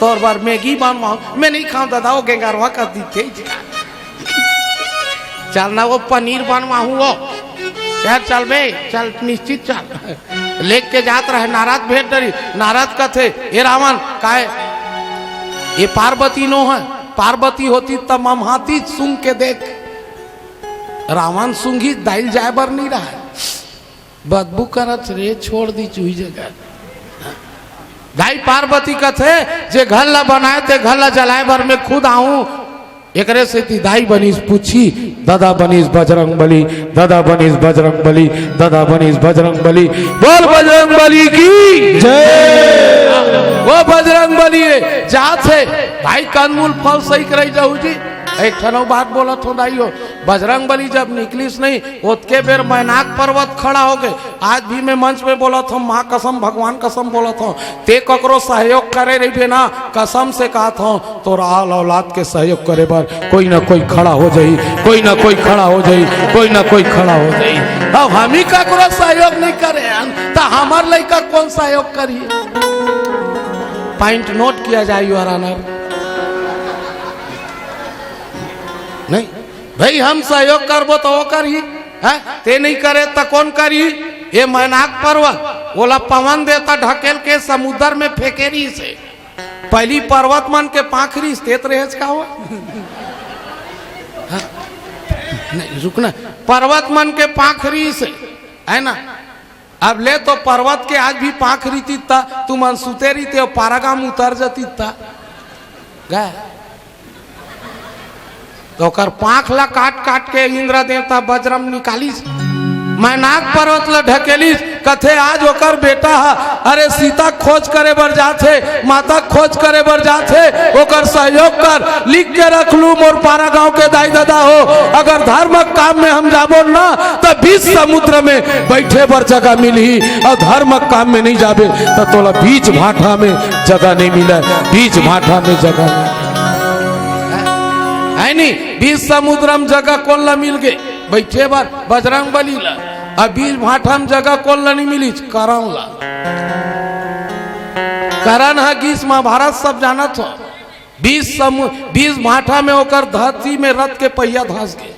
तो बार मैगी बनवाऊँ मैं नहीं खाऊं दादा वो गेंगारवा कर दी थे चल ना वो पनीर बनवाऊँ वो चल चल बे चल निश्चित चल लेक के जात रहे नाराज भेंट डरी नाराज का थे ये रावण का ये पार्वती नो है पार्वती होती तमाम हाथी सुन के देख रावण सुंगी दाइल जाए बर नहीं रहा बदबू करत रे छोड़ दी चूही जगह दाई पार्वती का थे जे घर ला बनाए थे घर ला जलाए बर में खुद आऊं एकरे से ती दाई बनीस पूछी दादा बनीस बजरंग बली दादा बनीस बजरंग बली दादा बनीस बजरंग बली बोल बजरंग बली की जय वो बजरंग बली जा थे भाई कंदमूल फल सही कराई जाऊ जी एक ठनो बात बोला थो दाइयो बजरंग बली जब निकलीस नहीं ओतके बेर मैनाक पर्वत खड़ा हो गए आज भी मैं मंच में बोला था माँ कसम भगवान कसम बोला था ते ककरो सहयोग करे रही बिना कसम से कहा था तो आल औलाद के सहयोग करे बार कोई ना कोई खड़ा हो जाई कोई ना कोई खड़ा हो जाई कोई ना कोई खड़ा हो जाई अब हम ही ककरो सहयोग नहीं करे तो हमार लड़का कौन सहयोग करिए पॉइंट नोट किया जाए योर ऑनर नहीं भाई हम सहयोग करबो तो वो करी है ते नहीं करे तो कौन करी ये मैनाक पर्वत ओला पवन देता ढकेल के समुद्र में फेंकेरी से पहली पर्वत मन के पाखरी स्थित रहे का हुआ नहीं रुकना पर्वत मन के पाखरी से है ना अब ले तो पर्वत के आज भी पाखरी थी ता तू मन सुतेरी थे पारागाम उतर जाती था गए तो कर पाख ला काट काट के इंद्र देवता बजरंग निकाली मैनाक पर्वत ला ढकेली कथे आज ओकर बेटा हा अरे सीता खोज करे बर जाथे माता खोज करे बर जाथे ओकर सहयोग कर लिख के रख लू मोर पारा गांव के दाई दादा हो अगर धर्मक काम में हम जाबो ना तो 20 समुद्र में बैठे बर जगह मिली और धर्मक काम में नहीं जाबे तो तोला बीच भाटा में जगह नहीं मिला बीच भाटा में जगह है नहीं 20 समुद्र में जगह कौन ला मिल गए बैठे बार बजरंग बली ला अब 20 भाटा में जगह कौन ला नहीं मिली करण ला करण है गीस महाभारत सब जाना था 20 भाटा में होकर धरती में रथ के पहिया धंस गए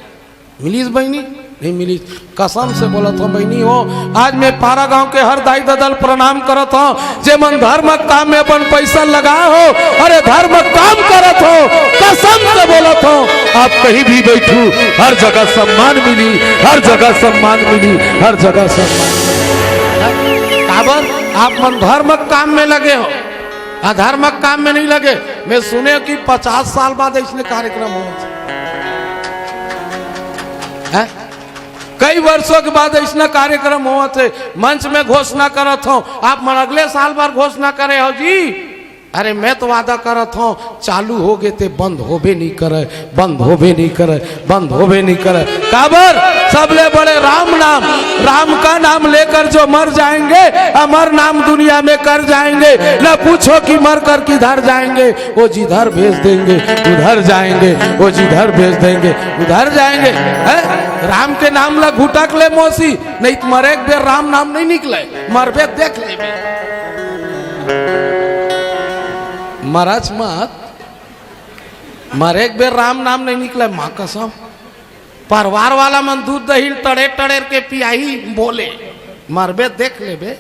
मिलीस बहनी नहीं मिली। कसम से बोला था बहनी हो, आज मैं पारा गांव के हर दाई ददल प्रणाम करत हूँ जे मन धर्म काम में अपन पैसा लगा हो, अरे धर्म काम करत हो, कसम से बोलत हो आप कहीं भी बैठू हर जगह सम्मान मिली, हर जगह सम्मान मिली, हर जगह सम्मान। काबर आप मन धर्म काम में लगे हो, अधर्मक काम में नहीं लगे। मैं सुने कि 50 साल बाद इसने कार्यक्रम हुआ है, कई वर्षों के बाद इसने कार्यक्रम हुआ थे, मंच में घोषणा करत हो, आप मन अगले साल बार घोषणा करे हो जी। अरे मैं तो वादा करत हूँ चालू हो गए थे बंद होबे नहीं करे, बंद होबे नहीं करे, बंद होबे नहीं करे। काबर सबले बड़े राम नाम, राम का नाम लेकर जो मर जाएंगे अमर नाम दुनिया में कर जाएंगे। न पूछो कि मर कर किधर जाएंगे, वो जिधर भेज देंगे उधर जाएंगे, वो जिधर भेज देंगे उधर जाएंगे। है? राम के नाम ला घुटक ले मौसी, नहीं तो मरे एक बेर राम नाम नहीं निकले, मरबे देख ले महाराज मत मरे एक बेर राम नाम नहीं निकले। माँ कसम परिवार वाला मन दूध दही टड़े टड़े के पियाही बोले, मरबे देख ले बे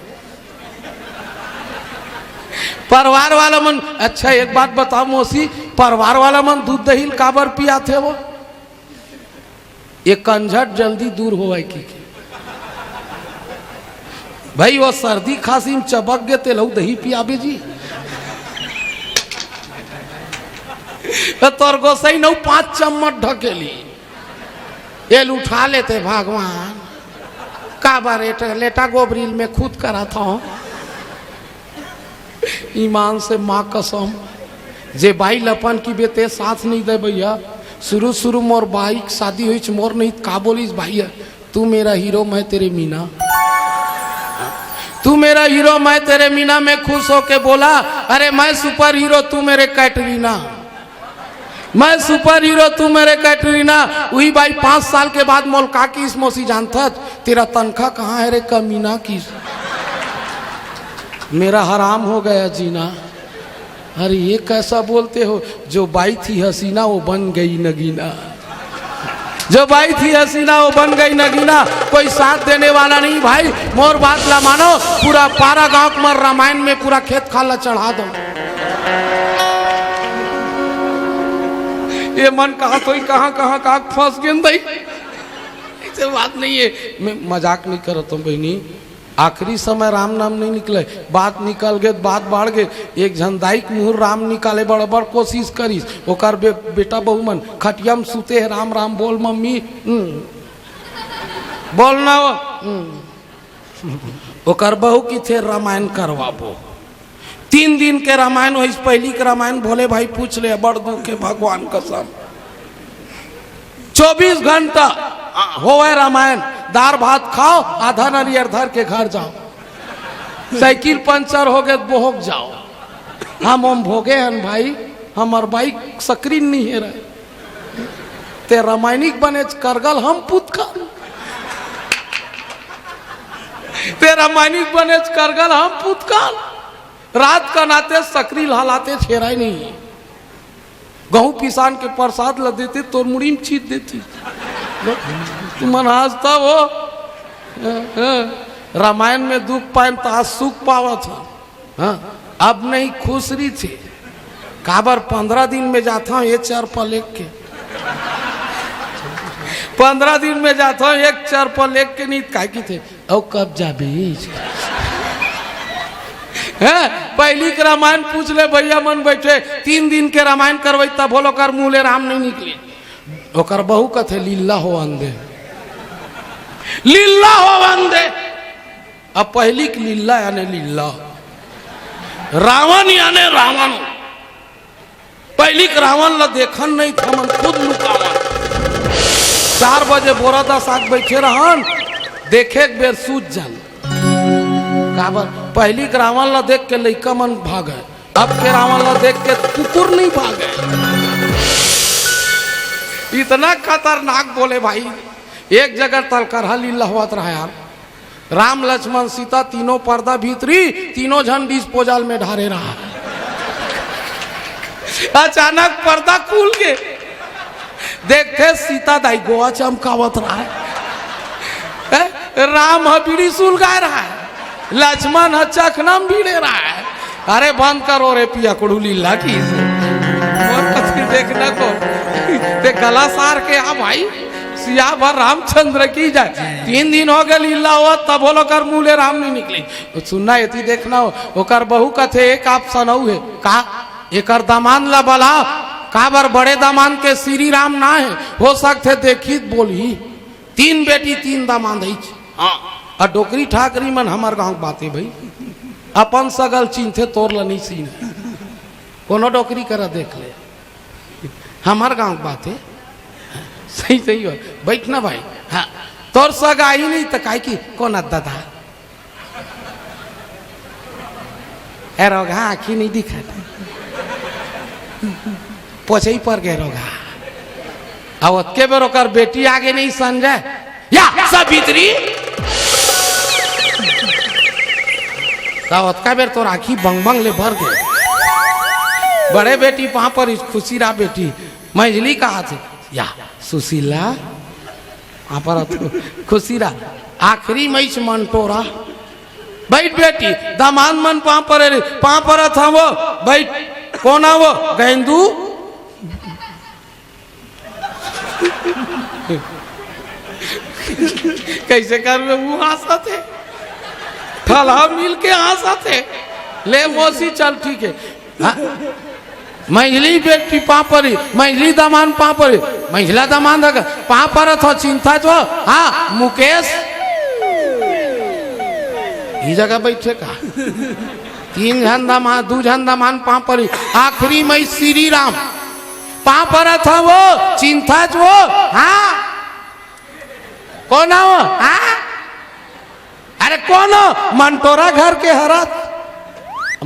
परिवार वाला मन। अच्छा एक बात बताओ मौसी, परिवार वाला मन दूध दही काबर पिया थे वो, ये कंझट जल्दी दूर हो की भाई, वो सर्दी खांसी में चबक गए ते लहू दही पियाबे जी। तोर को सही नौ 5 चम्मच ढकेली एल उठा लेते भगवान का बारे लेटा गोबरील में खुद करा था। ईमान से माँ कसम जे बाई लपन की बेटे साथ नहीं दे भैया। शुरू शुरू मोर बाई शादी हुई मोर नहीं का बोलीस भैया तू मेरा हीरो मैं तेरे मीना, तू मेरा हीरो मैं तेरे मीना में खुश होके बोला अरे मैं सुपर हीरो तू मेरे कैटरीना, मैं सुपर हीरो तू मेरे कैटरीना। वही भाई 5 साल के बाद मोल का की इस मौसी जानता तेरा तनख्वाह कहाँ है रे कमीना की, मेरा हराम हो गया जीना। अरे ये कैसा बोलते हो, जो बाई थी हसीना वो बन गई नगीना, जो बाई थी हसीना वो बन गई नगीना। कोई साथ देने वाला नहीं भाई, मोर बात ला मानो, पूरा पारा गांव में रामायण में पूरा खेत खाला चढ़ा दो। ये मन कहा तो कहाँ कहाँ का फंस गए भाई, ऐसे बात नहीं है। मैं मजाक नहीं करता हूँ बहनी, आखिरी समय राम नाम नहीं निकले, बात निकल गए बात बढ़ गए। एक झंदाई मुहर राम निकाले बड़ कोशिश करीस, ओकर बेटा बहु मन खटिया में सुते है राम राम बोल मम्मी बोलना ओकर बहू की थे रामायण करवाबो। 3 दिन के रामायण हो, पहली के रामायण भोले भाई पूछ ले बड़ दुख के भगवान कसम 24 घंटा होवे रामायण, दार भात खाओ आधा नारियल धर के घर जाओ, साइकिल पंचर हो गए बोहक जाओ। हम भोगे हन भाई, हमार बाइक सक्रीन नहीं है रहे ते रामायणिक बने करगल हम पुत का ते रामायणिक बने करगल हम पुत का। रात का नाते सक्री हलाते छेरा ही नहीं, गहूं पिसान के प्रसाद ल देते तो मुड़ी में छीट देती तुम हंसता वो। रामायण में दुख पाए तो आज सुख पावा था। हाँ, अब नहीं खुशरी थे काबर 15 दिन में जाता हूँ ये 4 पल लेख के 15 दिन में जाता हूँ 1 4 पल लेख के नहीं काय की थे और कब जा बीच है। पहली के रामायण पूछ ले भैया मन बैठे 3 दिन के रामायण करवे तब बोलो कर मुँह ले राम नहीं निकली। ओकर बहू कथे लीला हो अंधे, लीला हो अंधे। अब पहली की लीला यानी लीला, रावण यानी रावण। पहली के रावण ला देखन नहीं था मन खुद लुकावन। 4 बजे बोरा 10 आग बैठे रहन, देखे एक बेर सूझ जान काबर। पहली के रावण ला देख के लइका मन भागे, अब के रावण ला देख के कुकुर नहीं भागे। इतना खतरनाक बोले भाई। एक जगह तलकरहा लीला हुआ रहा यार, राम लक्ष्मण सीता तीनों पर्दा भीतरी, तीनों झन डिस्पोजल में ढारे रहा। अचानक पर्दा खुल के देखते सीता दाई गोवा चमकावत रहा है। राम बीड़ी सुलगा रहा है, लक्ष्मण चखनम भिड़े रहा है। अरे बंद करो रे पिया कुड़ूली लाठी से देखना को ते गला सार के आ भाई सियावर रामचंद्र की जाए। 3 दिन हो गए लीला हुआ तब बोलो कर मूले राम नहीं निकले। तो सुनना ये देखना हो ओकर बहू कथे एक आप सनऊ है का एकर दामान ला बला काबर बड़े दामान के श्री राम ना है हो सकते देखी बोली 3 बेटी 3 दामान है। हाँ और डोकरी ठाकरी मन हमार गाँव बातें भाई अपन सगल चिन्थे तोड़ लनी सीन कोनो डोकरी करा देख ले हमार गाँव बातें सही सही हो बैठना भाई। हाँ तोर सगा ही नहीं तो काय की कौन दादा रोगा आखी नहीं दिखा पोछई पर गए रोगा अब के बेर ओकर बेटी आगे नहीं समझे या सब भीतरी का बेर तोर आखी बंग बंग ले भर गए। बड़े बेटी वहां पर खुशी रहा बेटी मैझली कहा थे या सुशीला वहां पर खुशी रहा आखिरी मैच मंटोरा बैठ बेटी दामान मन पा पर था वो बैठ कौन आ वो गेंदू कैसे कर वो हंसा थे फला मिल के हंसा थे ले मौसी चल ठीक है। हाँ? मैझली बेटी पापरी मैझली दामान पापरी मैझला दामान पापर थो चिंता तो हाँ मुकेश ये जगह बैठे का 3 जन दामान 2 जन दामान पापरी आखिरी मई श्री राम पापर था वो चिंता वो हाँ कौन हो हाँ अरे कौन हो मंटोरा घर के हरत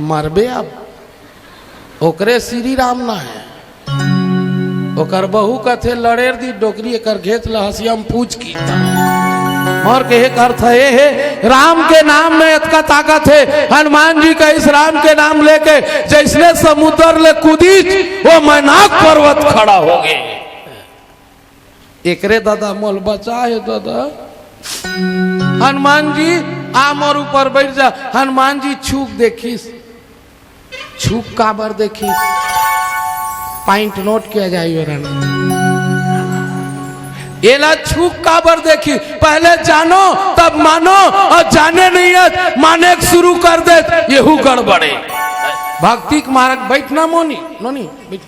मरबे अब ओकरे श्री राम ना है ओकर बहू कथे लड़ेर दी डोकरी एकर घेत लहसियम पूछ की और के एक अर्थ है राम के नाम में इतना ताकत है। हनुमान जी का इस राम के नाम लेके जैसे समुद्र ले कूदी वो मैनाक पर्वत खड़ा हो गए। एकरे दादा मोल बचा है दादा हनुमान जी आम और ऊपर बैठ जा हनुमान जी छूक देखिस छूक काबर देखी पॉइंट नोट किया जाए ये ला छूक काबर देखी पहले जानो तब मानो और जाने नहीं है माने शुरू कर दे येहू गड़बड़े भक्ति मार्ग बैठना मोनी नोनी बैठ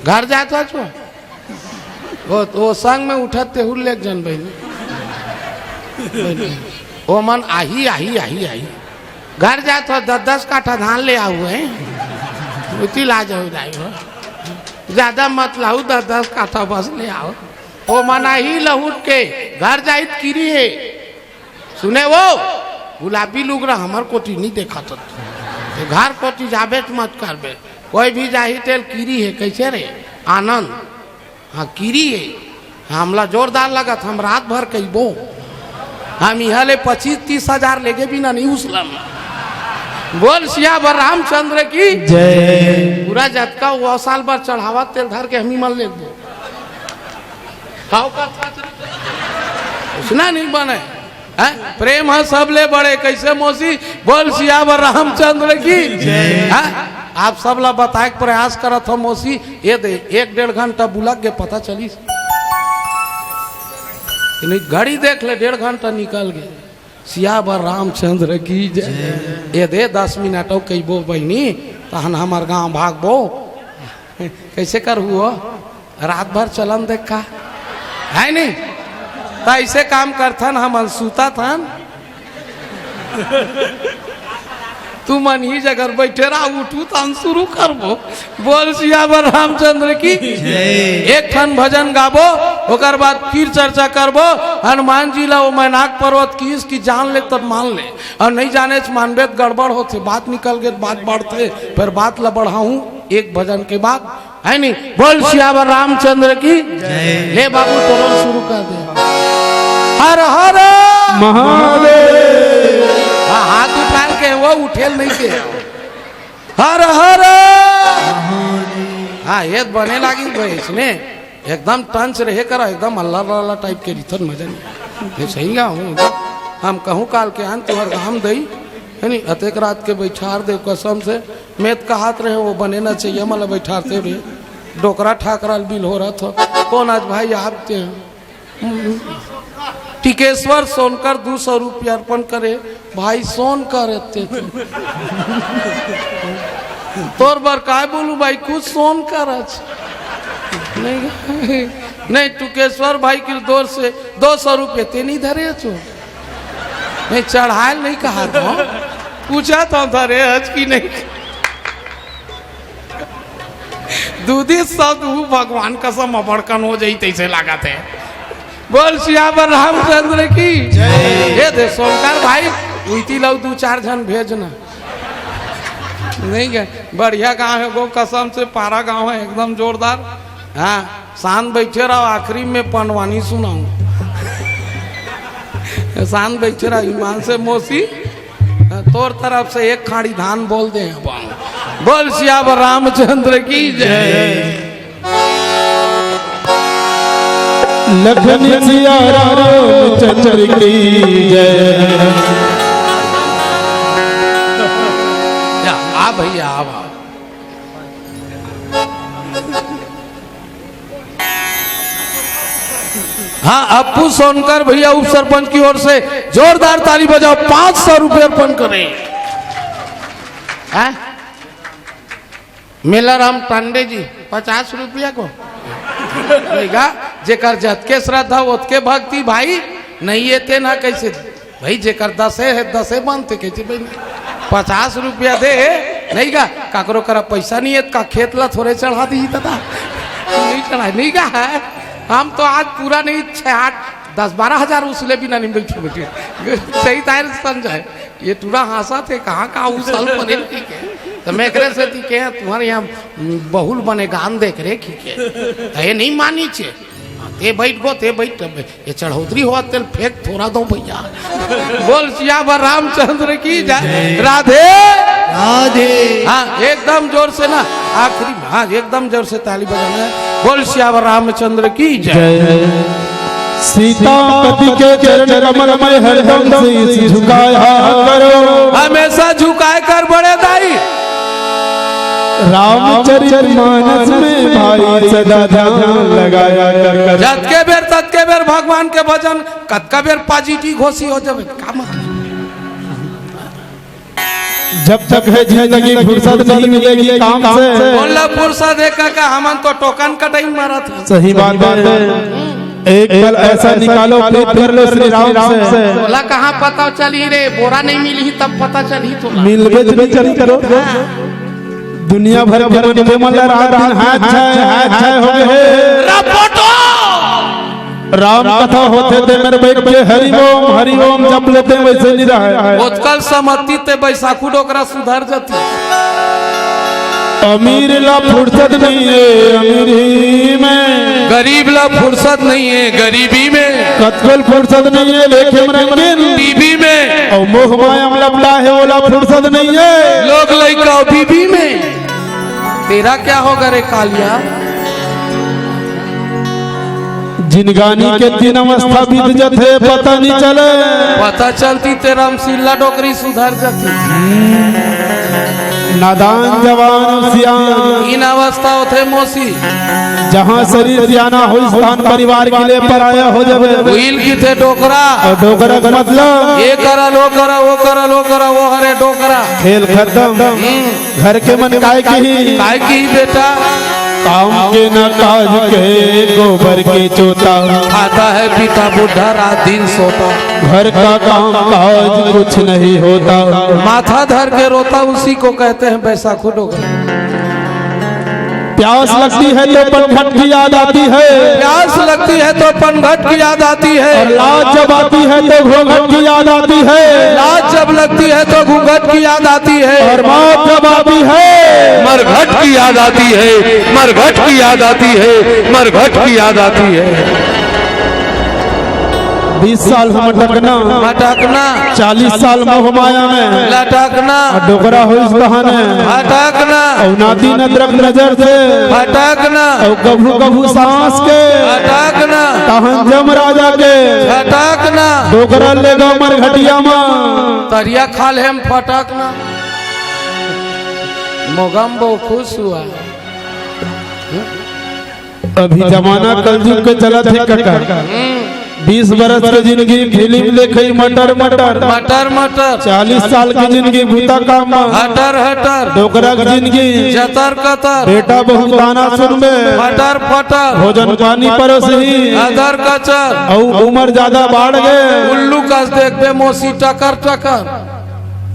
घर जाता छो वो संग में उठते हुए जन बहनी ओ मन आही आही आही आही घर जा तो 10 काठा धान ले आऊ है उती ला जाओ जाओ ज्यादा मत लाऊ 10 काठा बस ले आओ ओ मन आही लहुट के घर जाइत कीरी है सुने वो गुलाबी लुगरा हमार कोटी नहीं देखा तो घर कोटी जाबे मत करबे कोई भी जाही तेल कीरी है कैसे रे आनंद हाँ कीरी है हमला जोरदार लगा हम रात भर कही बो हम यहाँ ले 25-30 हजार लेके भी ना नहीं उसलम बोल सियावर रामचंद्र की जय पूरा जतका वो साल भर चढ़ावा तेल धर के हम मल ले दो उसना नहीं बने है प्रेम है सब ले बड़े कैसे मौसी बोल सियावर रामचंद्र की है आप सब ला बताए प्रयास करत हो मौसी ये दे 1-1.5 घंटा बुलक के पता चली घड़ी देख ले 1.5 घंटा निकल गए सियावर रामचंद्र की जय ये दे 10 मिनट कई बो बहनी तहन हमार गांव भाग बो कैसे कर हुआ रात भर चलन देखा है नहीं तो ऐसे काम करथन हम सूता थन तू मन ही जगह बैठे रहा उठू तो हम शुरू करबो बोल सियावर रामचंद्र की एक ठन भजन गाबो ओकर बाद फिर चर्चा करबो हनुमान जी ला वो मैनाक पर्वत की इसकी जान ले तब मान ले और नहीं जाने मानबे गड़बड़ होते बात निकल गए बात बढ़ते फिर बात ला बढ़ाऊं एक भजन के बाद है नहीं बोल सियावर रामचंद्र की ले बाबू तुरंत शुरू कर दे हर हर महादेव हाथ उठा के वो उठेल नहीं के हर हर हाँ ये बने लगी इसमें एकदम टंच रहे करा एकदम अल्लाह अल्लाह टाइप के रिथन मजा नहीं सही गा हूँ हम कहूँ काल के आन तुहर हम दई है नहीं अतेक रात के बैठार दे कसम से मेत का हाथ रहे वो बने ना चाहिए मतलब बैठारते रहे डोकरा ठाकरा बिल हो रहा था कौन आज भाई आप टिकेश्वर सोनकर 200 रुपया अर्पण करे भाई सोनकर थे तोर बार काय बोलू भाई कुछ सोनकर नहीं नहीं टुकेश्वर भाई की दौर से 200 रुपये ते नहीं धरे छो नहीं चढ़ाए नहीं कहा था पूछा था धरे हज की नहीं दूधी सब भगवान कसम बड़कन हो जाई तैसे लागत है बोल सियावर रामचंद्र की ये दे सोनकर भाई उइती लो 2-4 जन भेजना नहीं गए बढ़िया गांव है गो कसम से पारा गांव है एकदम जोरदार हाँ शांत बैठे रहो आखिरी में पनवानी सुनाऊं शांत बैठे रहो ईमान से मौसी तोर तरफ से एक खाड़ी धान बोल दे बोल सियावर रामचंद्र की जय लखन सिया रामचंद्र की जय आ भैया आ हाँ अप्पू सोनकर भैया उप सरपंच की ओर से जोरदार ताली बजाओ 500 रुपये अर्पण करें मेलाराम पांडे जी 50 रुपया को जेकर जतके श्रद्धा ओतके भक्ति भाई नहीं ये ते ना कैसे भाई जेकर 10 है 10 बनते कैसे भाई 50 रुपया दे नहीं गा काकरो करा पैसा नहीं है का खेत ला थोड़े चढ़ा दी तथा नहीं चढ़ा नहीं गा है हम तो आज पूरा नहीं 6-8-10-12 हजार उसले भी ना नहीं बैठे बैठे सही तार समझाए ये पूरा हासा थे कहाँ कहाँ उसल बने ठीक है तो मैं करे से थी के तुम्हारे यहाँ बहुल बने गान देख रहे ठीक है ये नहीं मानी छे ते बैठ गो ते बैठ ये चढ़ौतरी हुआ तेल फेंक थोड़ा दो भैया बोल सियावर रामचंद्र की जय राधे राधे हाँ एकदम जोर से ना आखिरी हाँ एकदम जोर से ताली बजाना है बोल सियावर रामचंद्र की जय सीता पति के चरण कमल में हरदम शीश झुकाया करो हमेशा झुकाए कर बड़े दाई रामचरितमानस में भाई सदा ध्यान लगाया कर जतके बेर ततके बेर भगवान के भजन कतका बेर पाजिटी घोषी हो जावे का मतलब जब तक है जिंदगी फुर्सत नहीं मिलेगी काम से बोला फुर्सत है का हमन तो टोकन कटाई मारा था सही बात है एक पल ऐसा निकालो प्रीत कर लो श्री राम से बोला कहाँ पता चली रे बोरा नहीं मिली तब पता चली तो मिल गए चली करो दुनिया भर के मन रात दिन हाथ छाए हो गए रपोटो राम कथा होते थे मेरे बैठ के हरि ओम जप लेते वैसे नहीं रहा है उत्कल समति ते बैसाखू डोकरा सुधर जाती अमीर ला फुर्सत नहीं है अमीरी में गरीब ला फुर्सत नहीं है गरीबी में कतल फुर्सत नहीं है लेकिन रंगीन बीबी में और मोह माया में लपटा है ओला फुर्सत नहीं है लोग लइका बीबी में तेरा क्या होगा रे कालिया जिनगानी के 3 अवस्था बीत जाते पता नहीं चले पता चलती तेरा सिल्ला डोकरी सुधर जाती नादान जवान सियान इन अवस्था होते मौसी जहाँ शरीर सियाना हो स्थान परिवार के लिए पराया हो जावे व्हील की थे डोकरा और डोकरा का मतलब ये करा लो करा वो करा लो करा वो हरे डोकरा खेल खत्म घर के मन काय की बेटा काम के न काज के गोबर के चोता खाता है पिता बुढ़ा रात दिन सोता घर का काम काज कुछ नहीं होता माथा धर के रोता उसी को कहते हैं बैसाखू डोकरा प्यास लगती है तो पनघट की याद आती है प्यास लगती है तो पनघट की याद आती है और लाज जब आती है तो घूंघट की याद आती है लाज जब लगती है तो घूंघट की याद आती है और मौत जब आती है मरघट की याद आती है मरघट की याद आती है मरघट की याद आती है 20 साल हम मटकना भटकना 40 साल मोह माया में लटकना डोकरा हो इस बहाने भटकना और नादी नजर नजर से भटकना और कभू कभू सांस के भटकना तहन जम राजा के भटकना डोकरा ले गो मर घटिया में तरिया खाल हम फटकना मोगम बहु खुश हुआ। अभी जमाना कलयुग के चलत है कका 20 बरस के जिंदगी फिल्म देखे मटर मटर मटर मटर 40 साल की जिंदगी भूता काम हटर हटर डोकरा की जिंदगी जतर कतर बेटा बहुत गाना सुनबे फटर फटर भोजन पानी परोसही अदर कचर और उम्र ज्यादा बढ़ गए उल्लू कस देखबे मोसी टकर टकर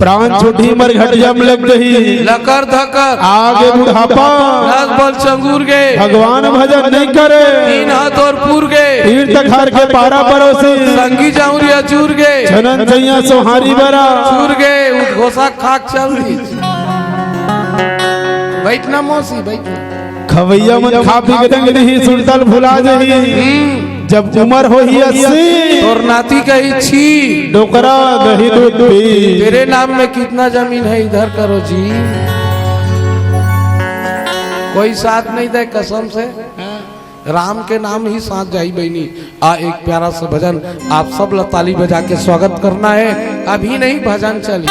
प्राण छोटी मर घटिया में लग गई लकर धकर आगे बुढ़ापा रस बल चंगूर गए भगवान भजन नहीं करे तीन हाथ और पूर गए तीर्थ खार के पारा परोसी संगी जाऊरिया चूर गए छनन छैया सोहारी बरा चूर गए उस घोसा खाक चल दी। बैठना मौसी बैठना खवैया मन खा पी के डंग नहीं सुरतल भुला जही जब उम्र हो ही 80 और नाती कही छी डोकरा दही दूध पी तेरे नाम में कितना जमीन है इधर करो जी। कोई साथ नहीं दे कसम से राम के नाम ही साथ जाई बहनी। एक प्यारा सा भजन आप सब ताली बजा के स्वागत करना है। अभी नहीं भजन चली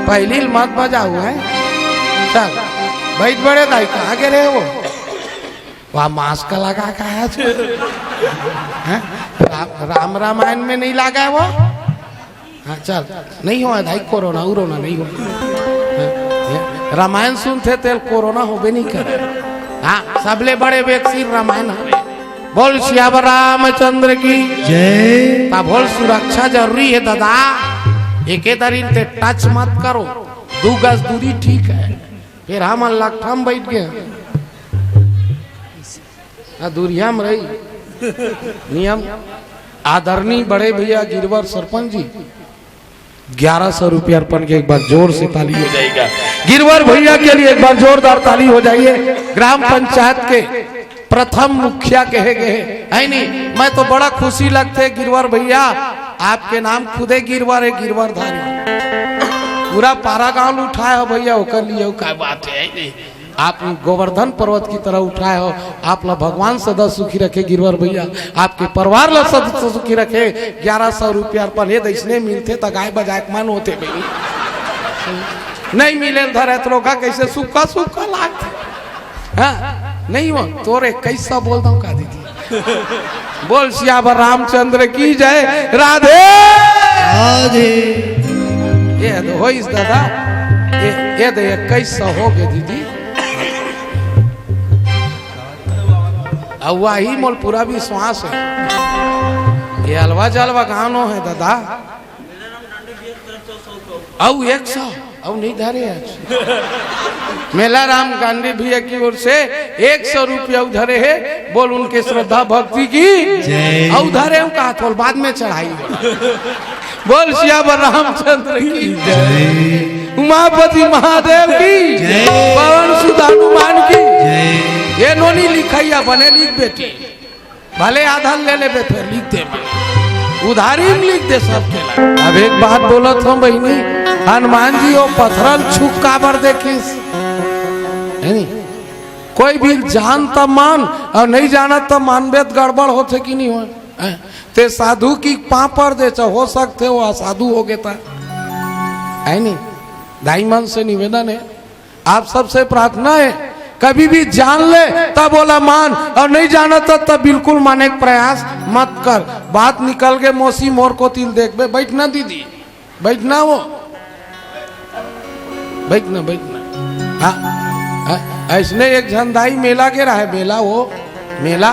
पहली मत बजाओ है। चल बैठ बड़े दाई कहाँ के रहे वो वहाँ मास्क लगा का है राम रामायण में नहीं लगा है वो। हाँ चल नहीं हुआ भाई कोरोना उरोना नहीं हुआ। रामायण सुनते थे कोरोना हो भी नहीं करे। हाँ सबले बड़े व्यक्ति रामायण हमें बोल सियावर रामचंद्र की जय। बोल सुरक्षा जरूरी है दादा एक दरिन ते टच मत करो 2 गज दूरी ठीक है। फिर हम लखम बैठ गए दूरिया में रही नियम। आदरणीय बड़े भैया गिरवर सरपंच जी 1100 रुपये अर्पण के एक बार जोर से ताली हो जाएगा। गिरवर भैया के लिए एक बार जोरदार ताली हो जाइए। ग्राम पंचायत के प्रथम मुखिया कहे गए है नहीं। मैं तो बड़ा खुशी लगते गिरवर भैया आपके नाम खुदे गिरवर है गिरवरधारी पूरा पारा गांव उठाया हो भैया होकर लिए क्या बात है नहीं। आप गोवर्धन पर्वत की तरह उठाए हो। आप ला भगवान सदा सुखी रखे गिरवर भैया आपके परिवार ला सदा सुखी रखे। 1100 रुपया अर्पण हे इसने मिलते तो गाय बजाय मन होते भाई नहीं मिले धरे तो लोग कैसे सूखा सूखा लागते हाँ नहीं हो तोरे कैसा बोलता हूँ का दीदी बोल सियावर रामचंद्र की जय राधे राधे। ये हो इस दादा ये 2100 हो गए दीदी अवा ही मोल पूरा विश्वास है। ये अलवा जलवा गानो है दादा औ 100 औ नहीं धरे मेला राम गांधी भैया की ओर से 100 रुपया धरे है। बोल उनके श्रद्धा भक्ति की औ धरे कहा तो बाद में चढ़ाई बोल सियावर रामचंद्र की जय उमापति महादेव की जय पवन सुत हनुमान की ये नोनी लिखाइया बने लिख बेटी भले आधा ले ले बे फिर लिख दे उधारी में लिख दे सबके। अब एक बात बोलत हम बहनी हनुमान जी वो पत्थरल छुक काबर देखिस है नहीं। कोई भी जान तब मान और नहीं जाना तब मानबे गड़बड़ होते कि नहीं हो ते साधु की पापड़ दे हो सकते हो असाधु हो गए है नहीं। दाई मन से निवेदन है आप सबसे प्रार्थना है कभी भी जान ले तब बोला मान और नहीं जाना तब बिल्कुल माने का प्रयास मत कर। बात निकल के मौसी मोर को तिल देख बे बैठना दीदी बैठना वो बैठना बैठना। हाँ ऐसने एक झंडाई मेला के रहा है मेला वो मेला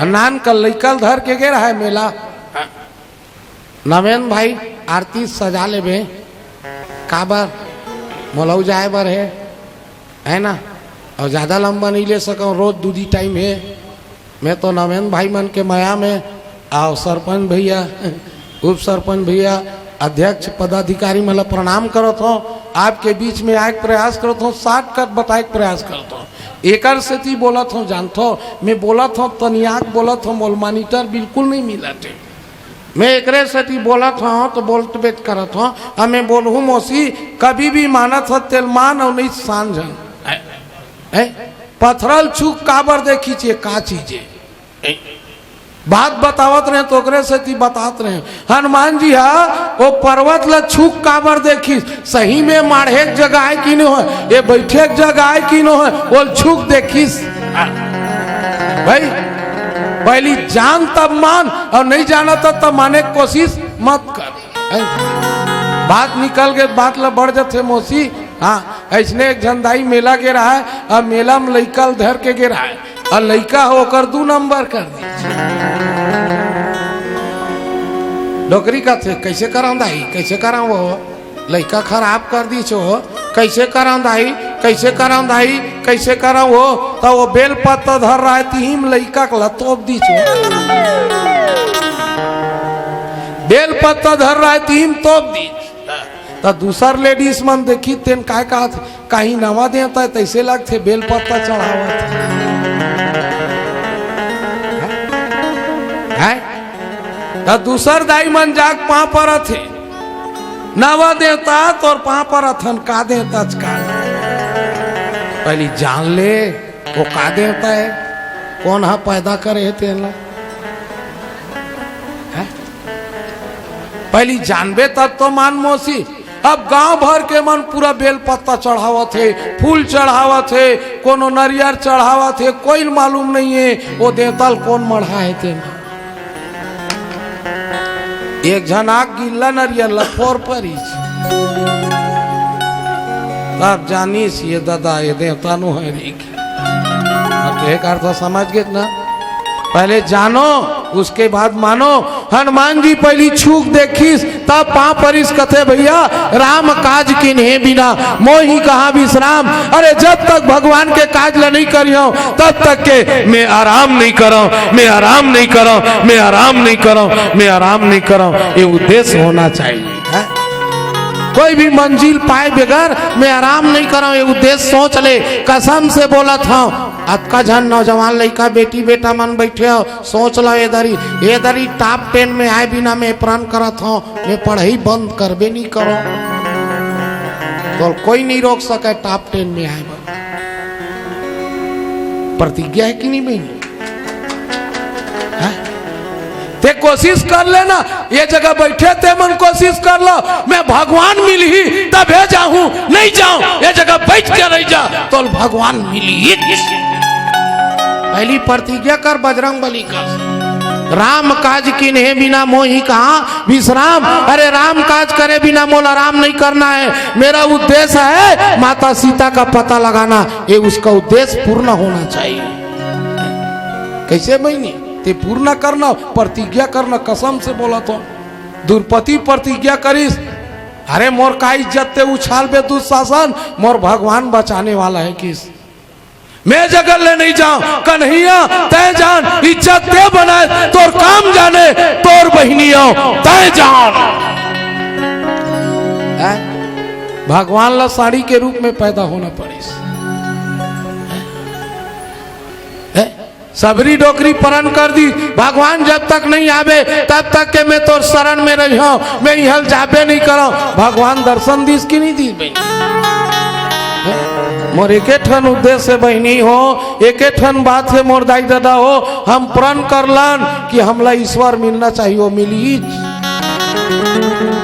नान कल लैकल धर के गे रहा है मेला। नवेन भाई आरती सजा ले बे काबर मोलऊ जाए बर है ना और ज्यादा लंबा नहीं ले सका रोज दूधी टाइम है। मैं तो नवेन भाई मन के माया में आओ सरपंच भैया उप सरपंच भैया अध्यक्ष पदाधिकारी मतलब प्रणाम करत हो आपके बीच में आए प्रयास करता हूँ, 60 कट बताए प्रयास करता हूँ। एकर से ती बोलत हूँ, जानता हूँ मैं बोलत हूँ तनियाक बोलत हूँ, मोल मॉनिटर बिल्कुल नहीं मिला थे। मैं एकरे से ती बोलत हूँ तो बोलते बेच करत हूँ। अब मैं बोलूँ मौसी कभी भी मानत हो तेलमान और नहीं सांझन पथरल छूक काबर देखी चे का चीजे बात बतावत रहे तो ओकरे से ती बतात रहे। हनुमान जी हा वो पर्वत ला छूक काबर देखी, सही में माढ़े जगह है कि नहीं हो, ये बैठे जगह है कि नहीं हो, वो छूक देखीस। भाई पहली जान तब मान और नहीं जाना तब माने की कोशिश मत कर। बात निकल गए बात ला बढ़ जाते मौसी। हाँ ऐसने एक झंडाई मेला गे रहा है और मेला में लइका धर के गे रहा है और लइका हो कर 2 नंबर कर दी नौकरी का थे कैसे कराऊं दाई कैसे कराऊं वो लइका खराब कर दी छो कैसे कराऊं दाई कैसे कराऊं दाई कैसे कराऊं वो तो वो बेल पत्ता धर रहा है तीम लइका का तोप दी छो बेल पत्ता धर रहा है तीम तोप दी तो दूसर लेडीज मन देखी तेन काय कहा कहीं नवा देता है तैसे लगते बेल पत्ता चढ़ावत है तो दूसर दाई मन जाग पा पर थे नवा देता तो और पा पर अथन का देता का पहली जान ले वो का देता है कौन हा पैदा करे तेला पहली जानबे तब तो मान मौसी। अब गांव भर के मन पूरा बेल पत्ता चढ़ावत है फूल चढ़ावत है कोनो नरियर चढ़ावत है कोई मालूम नहीं है वो देवताल कौन मढ़ा है तेना। एक झनाक गिल्ला नरियर लफोर पर तब जानीस ये दादा ये देवता नु है एक अर्थ समझ गए ना। पहले जानो उसके बाद मानो। हनुमान जी पहली छूक देखीस तब पा परिस कथे भैया राम काज किन्हे बिना मोही कहा विश्राम। अरे जब तक भगवान के काज ला नहीं करियो तब तक के मैं आराम नहीं करो मैं आराम नहीं करो मैं आराम नहीं करो मैं आराम नहीं करो ये उद्देश्य होना चाहिए है? कोई भी मंजिल पाए बगैर मैं आराम नहीं करो ये उद्देश्य सोच ले। कसम से बोला था अतका झन नौजवान लड़का बेटी बेटा मन बैठे हो सोच लो ये दरी टॉप 10 में आए बिना मैं प्रण करत हूँ मैं पढ़ाई बंद करबे नहीं करो तो कोई नहीं रोक सके टॉप 10 में आए प्रतिज्ञा है कि नहीं बहनी ते कोशिश कर लेना ये जगह बैठे ते मन कोशिश कर लो मैं भगवान मिली ही तब जाऊं नहीं जाऊं ये जगह बैठ के रह जा तो भगवान मिली ही। पहली प्रतिज्ञा कर बजरंग बली का राम काज किन्हे बिना मोही कहा विश्राम। अरे राम काज करे बिना मोल आराम नहीं करना है। मेरा उद्देश्य है माता सीता का पता लगाना ये उसका उद्देश्य पूर्ण होना चाहिए। कैसे बहनी ते पूर्ण करना प्रतिज्ञा करना कसम से बोला तो दुर्पति प्रतिज्ञा करिस अरे मोर का इज्जत ते उछाल बे दुशासन मोर भगवान बचाने वाला है किस मैं जगह ले नहीं जाऊं कन्हैया तय जान इज्जत ते बनाए तोर काम जाने तोर बहनियों तय जान। भगवान ला साड़ी के रूप में पैदा होना पड़िस सबरी डोकरी परन कर दी भगवान जब तक नहीं आवे तब तक के मैं तो शरण में रही हूं मैं यहाँ जाबे नहीं करो भगवान दर्शन दीस की नहीं दी मोर एक ठन उद्देश्य बहनी हो एक ठन बात है मोर दाई दादा हो हम प्रण करलन कि हमला ईश्वर मिलना चाहिए वो मिली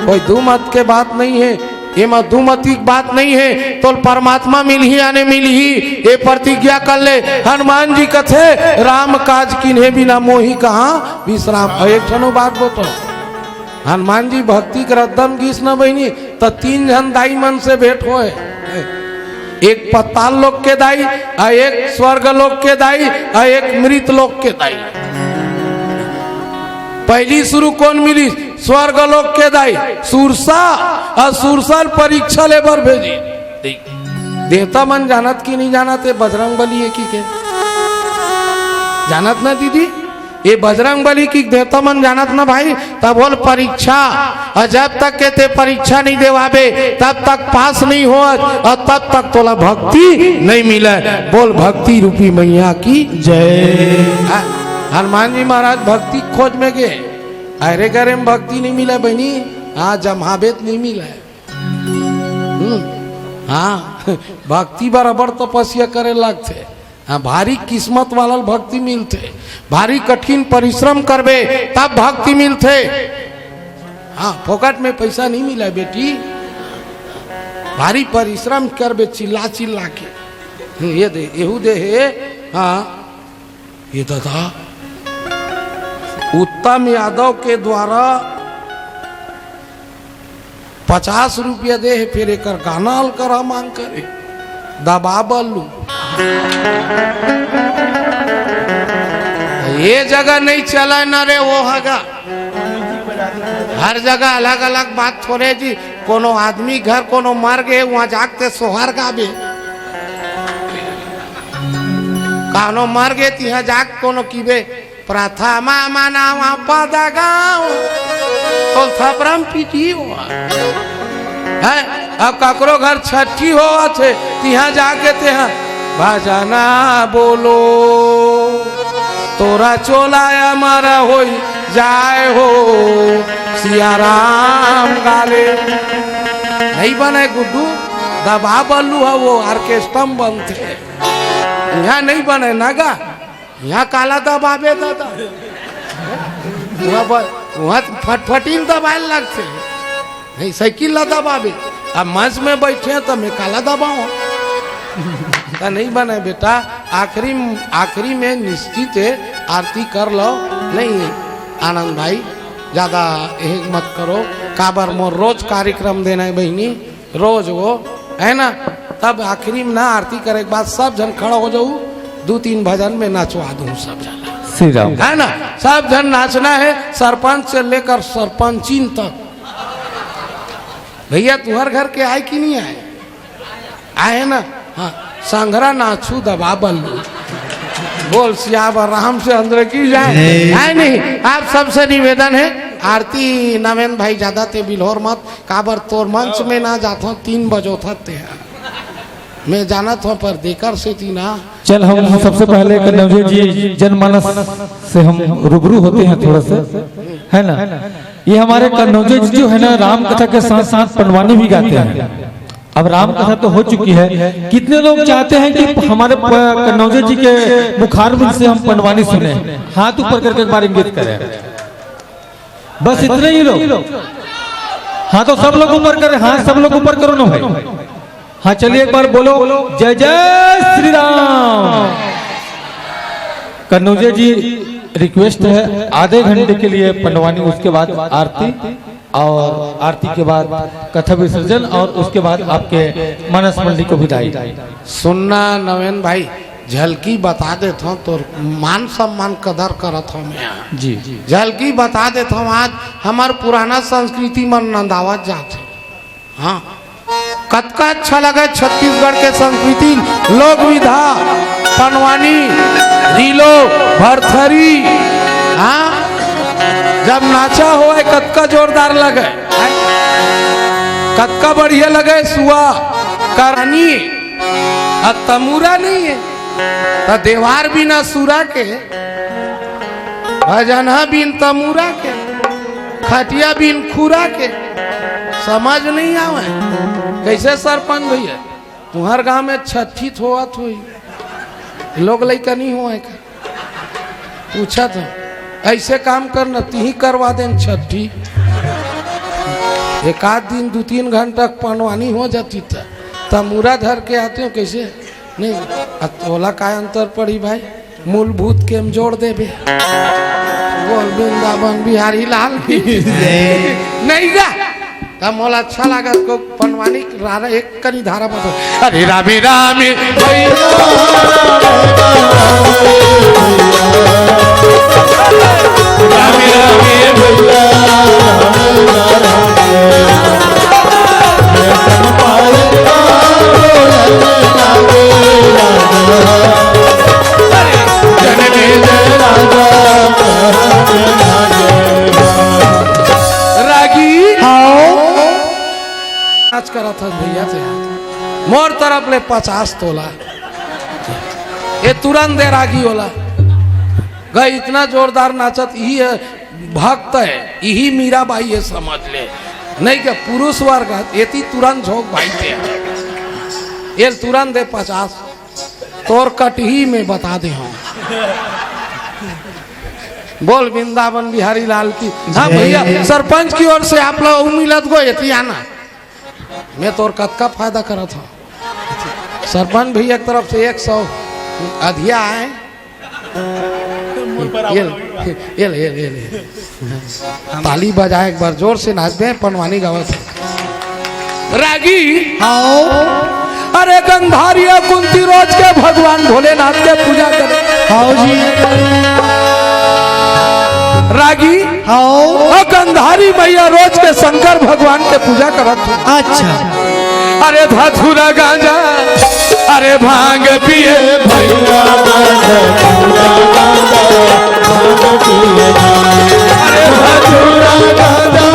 कोई दो मत के बात नहीं है ये मधुमती बात नहीं है तो परमात्मा मिल ही आने मिल ही ये प्रतिज्ञा कर ले। हनुमान जी कथे राम काज किन्हे बिना मोही कहा विश्राम। एक ठनो बात बोतो हनुमान जी भक्ति करदम गीस न बहनी तो 3 जन दाई मन से भेंट होए एक पताल लोक के दाई एक स्वर्ग लोक के दाई एक मृत लोक के दाई। पहली शुरू कौन मिली स्वर्ग लोक के दाई सुरसा और सुरसल परीक्षा लेबर भेजी देवता मन जानत की नहीं जानत है बजरंग बली है की के जानत ना दीदी ये बजरंग बली की देवता मन जानत ना भाई, तब बोल परीक्षा, और जब तक के ते परीक्षा नहीं देवाबे तब तक पास नहीं हो, और तब तक तोला भक्ति नहीं मिले। बोल भक्ति रूपी मैया की जय। हनुमान जी महाराज भक्ति खोज में गए, अरे करे में भक्ति नहीं मिला बहनी, हाँ जमावेत नहीं मिला। हाँ भक्ति बराबर तपस्या करे लगते, हाँ भारी किस्मत वाला भक्ति मिलते, भारी कठिन परिश्रम करबे तब भक्ति मिलते। हाँ फोकट में पैसा नहीं मिला बेटी, भारी परिश्रम करबे चिल्ला चिल्ला के। ये दे एहू दे है, हाँ ये दादा उत्तम यादव के द्वारा 50 रुपया दे है, फिर एक गाना हल करा मांग करे दबा बल्लू। ये जगह नहीं चला न रे वो हगा, हर जगह अलग अलग बात थोड़े जी। कोनो आदमी घर कोनो मर गए वहां जागते सोहर गाबे, कानो मर गए तिहा जाग कोनो कीबे प्रथमा मनावा पद गाँव तो थपरम पीटी हुआ है। अब ककरो घर छठी हो थे तिहा जाके तेहा भजना बोलो तोरा चोलाया मारा हो जाए हो सिया राम गाले। नहीं बने गुड्डू, दबा बल्लू है वो ऑर्केस्ट्रा बनते, यहाँ नहीं बने नगा, यहाँ काला दबाबे दादा, वहाँ फटफटीन दबाए लगते नहीं, साइकिल ला दबाबे। अब मंच में बैठे तो मैं काला दबाऊँ नहीं बने बेटा। आखिरी में निश्चित है आरती कर लो। नहीं आनंद भाई ज्यादा यही मत करो, काबर मोर रोज कार्यक्रम देना है बहनी, रोज वो है ना। तब आखिरी में ना आरती करे के बाद सब जन खड़ा हो जाऊ, 2-3 भजन में नाचवा दूं सब जन, श्री राम है ना। सब जन नाचना है, सरपंच से लेकर सरपंचीन तक। भैया तुहर घर के आए कि नहीं आए? आए ना। हाँ संघरा नाचू दबा बल्लू बोल सियावर राम से अंदर की जाए है नहीं। आप सबसे निवेदन है आरती नवेन भाई ज्यादा ते बिल्होर मत, काबर तोर मंच में ना जाता 3 बजो थते हैं, मैं जाना था पर देकर से थी ना। चल हम सबसे पहले कन्नौजे जी जनमानस से हम रूबरू होते हैं थोड़ा सा, है ना। ये हमारे कन्नौजे जी जो है ना राम कथा के साथ साथ पंडवानी भी गाते हैं। अब राम कथा तो हो चुकी है, कितने लोग चाहते हैं कि हमारे कन्नौजे जी के मुखारबिंद से हम पंडवानी सुने? हाथ ऊपर करके एक बार इंगित करें, बस इतने ही लोग। हाँ तो सब लोग ऊपर करें, हाँ सब लोग ऊपर करो ना भाई। हाँ चलिए एक बार बोलो जय जय श्री राम। कन्नौजे जी रिक्वेस्ट है आधे घंटे के लिए पंडवानी, उसके बाद आरती, और आरती के बाद कथा विसर्जन, और उसके बाद आपके मानस मंडली को विदाई। सुनना नवेन भाई, झलकी बता देता हूँ तो मान सम्मान कदर करत हूँ मैं जी। झलकी बता देता हूँ। आज हमार पुराना संस्कृति मन नंदावत जाते। हाँ कतका अच्छा लगा छत्तीसगढ़ के संस्कृति, लोक विधा, पंडवानी, रीलो, भरथरी। हाँ जब नाचा हो कतका जोरदार लगे, कतका बढ़िया लगे। सुआ करानी तमूरा नहीं है तो देवार बिना सुरा के, भजना बिन तमूरा के, खटिया बिन खुरा के, समझ नहीं आवे। कैसे सरपंच भैया तुम्हार गांव में छठी होत हुई, लोग लइका नहीं हुआ का? पूछा था ऐसे काम करना ती करवा दें छठी, एक आध दिन 2-3 घंटा पंडवानी हो जाती था, तमूरा धर के आते हो कैसे नहीं। तोला का अंतर पड़ी भाई, मूलभूत के हम जोड़ देबे। बोल वृंदावन बिहारी लाल नहीं गा तब मोला अच्छा लगा को पंडवानी रारा एक कनी धारा बता। अरे रामे रामे रामे रामे करत हस भैया से मोर तरफ ले 50 तोला ये तुरंत दे रागी होला गई इतना जोरदार नाचत यही है भक्त है यही मीराबाई ये समझ ले नहीं क्या पुरुष वर्ग एती तुरंत झोंक भाई पे ये तुरंत दे 50 तोर कटही में बता दे हम बोल वृंदावन बिहारी लाल की। हाँ भैया सरपंच की ओर से आप लोग मिलत गो ये आना मैं तोर कद का फायदा करा था सरपंच भैया की तरफ से 100 अधिया आए ये ताली बजाए एक बार जोर से नाचते पनवानी गावत रागी आओ अरे गंधारिया कुंती रोज के भगवान भोलेनाथ के पूजा करे आओ जी रागी आओ और गंधारी मैया रोज के शंकर भगवान के पूजा करत हो। अच्छा अरे धतूरा गांजा अरे भांग पिए भैया अरे धतूरा गांजा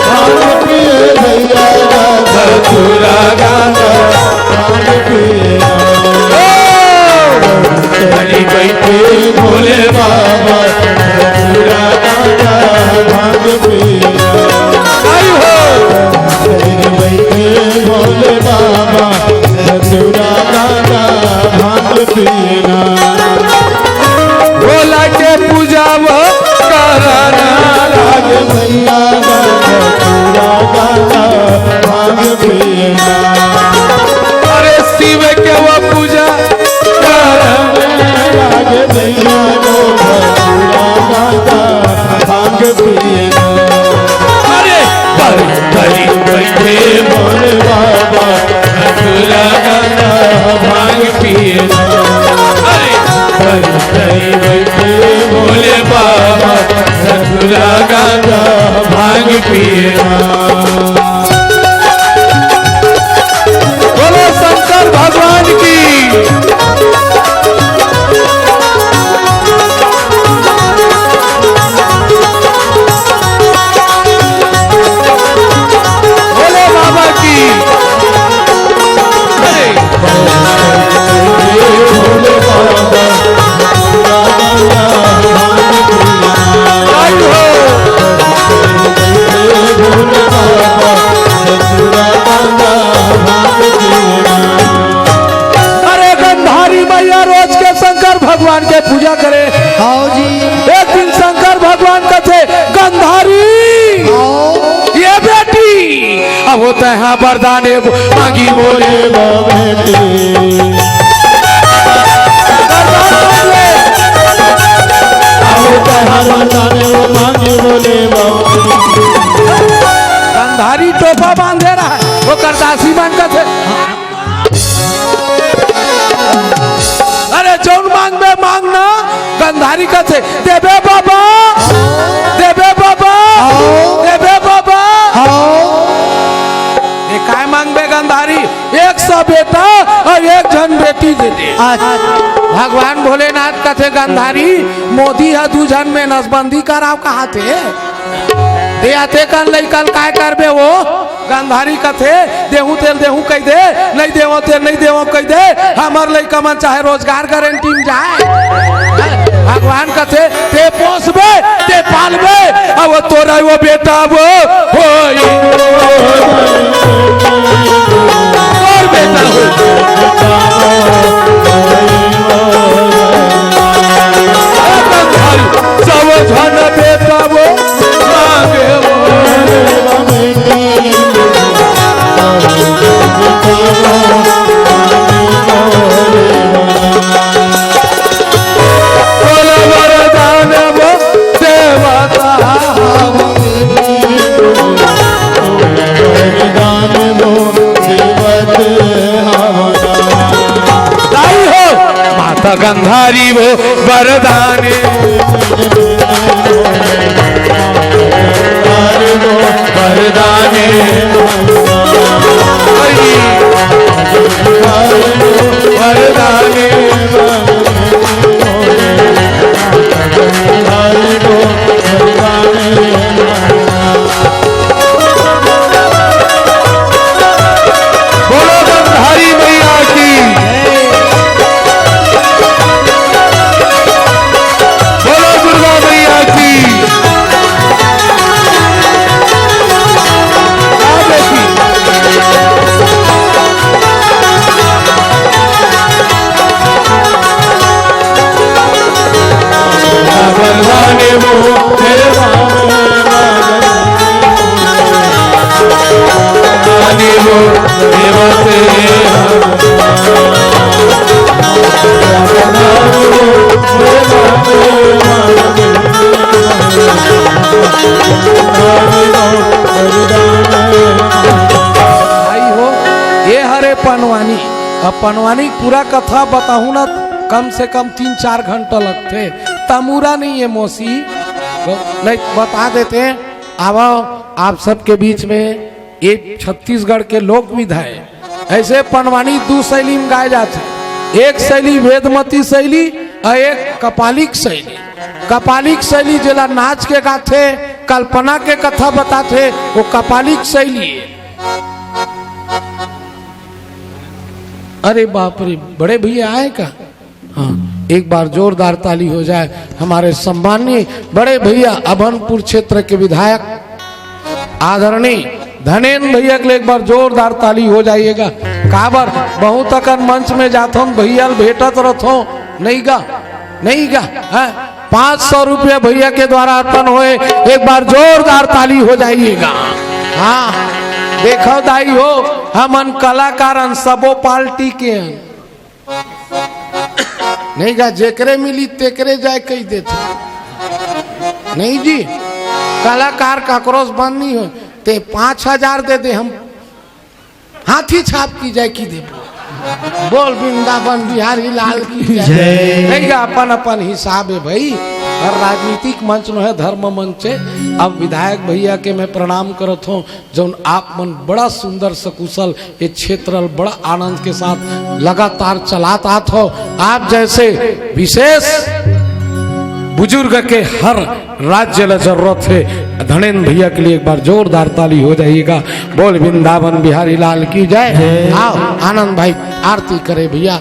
भांग पिए भैया धतूरा गांजा भांग पिए हरी बैठे भोले बाबा धतूरा गांजा भांग पिए आई हो भोले बाबा धतूरा गांजा भांग पीना भोला के पूजा वो कराना लागे भैया धतूरा गांजा भांग पीना अरे शिव के वो पूजा कराना लागे भैया धतूरा गांजा भांग पीना अरे बड़ी बैठे भोले बाबा धतूरा गांजा भांग पिए अरे बड़ी बैठे भोले बाबा धतूरा गांजा भांग पिए बोलो शंकर भगवान की भोले बाबा की अरे भोले बाबा धतूरा गांजा भांग पीना आई हो भोले बाबा धतूरा गांजा भांग पीना अरे गंधारी मैया रोज के शंकर भगवान के पूजा करे। आओ जी एक दिन शंकर भगवान का थे गंधारी आओ ये बेटी अब होता है हाँ वरदान मांगी बोले गंधारी टोपा बांधे रहा है वो करदासी मान का थे अरे जौन मांग में मांगना गंधारी का थे देवे बाबा देवे बाबा देवे बाबा ये काय मांगबे गंधारी 100 बेटा और 1 जन बेटी दे दे। भगवान भोलेनाथ का थे गंधारी मोदी है 2 जन में नसबंदी कराव कहा थे दे आते कल नहीं कल काय करबे वो गंधारी का थे देहू तेल देहू कह दे नहीं देवो तेल नहीं देवो कह दे हमार लई कमन चाहे रोजगार गारंटी में जाए भगवान का थे ते पोसबे ते पालबे अब तोरा वो बेटा वो होई और बेटा हो सब झन बेटा वो मांगे बोलो वरदान वो देवता दाई हो माता गंधारी वो वरदान वरदाने वरदाने अब पनवानी पूरा कथा बताऊं ना कम से कम 3-4 घंटा लगते। तमूरा नहीं है मौसी, नहीं बता देते हैं। अब आप सबके बीच में एक छत्तीसगढ़ के लोक विधा है, ऐसे पनवानी 2 शैली में गाए जाते। एक शैली वेदमती शैली और एक कपालिक शैली। कपालिक शैली जिला नाच के गाथे, कल्पना के कथा बताते, वो कपालिक शैली है। अरे बाप रे, बड़े भैया आए का? हाँ, एक बार जोरदार ताली हो जाए हमारे सम्मानीय बड़े भैया अभनपुर क्षेत्र के विधायक आदरणीय धनेन्द्र भैया के लिए एक बार जोरदार ताली हो जाइएगा। काबर बहुत अकन मंच में जाता हूँ भैया भेटत रहो नहीं गा, नहीं गा। 500 रुपया भैया के द्वारा अर्पण हुए, एक बार जोरदार ताली हो जाइएगा। हाँ देखो दाई हो, हमन कलाकारन सबो पार्टी के हैं, नहीं गा जेकरे मिली तेकरे जाए कही देते नहीं जी। कलाकार काक्रोश बंद नहीं हो ते 5000 दे दे, हम हाथी छाप की जाए की दे। बोल वृंदावन बिहारी लाल की जय। नहीं गा अपन अपन हिसाब है भाई, हर राजनीतिक मंच में है धर्म मंच है। अब विधायक भैया के मैं प्रणाम करत हूँ, जो आप मन बड़ा सुंदर सकुशल ये क्षेत्र बड़ा आनंद के साथ लगातार चलात आत हो। आप जैसे विशेष बुजुर्ग के हर राज्य ला जरूरत है। धनेन्द्र भैया के लिए एक बार जोरदार ताली हो जाइएगा। बोल वृंदावन बिहारी लाल की जय। आओ आनंद भाई आरती करे भैया।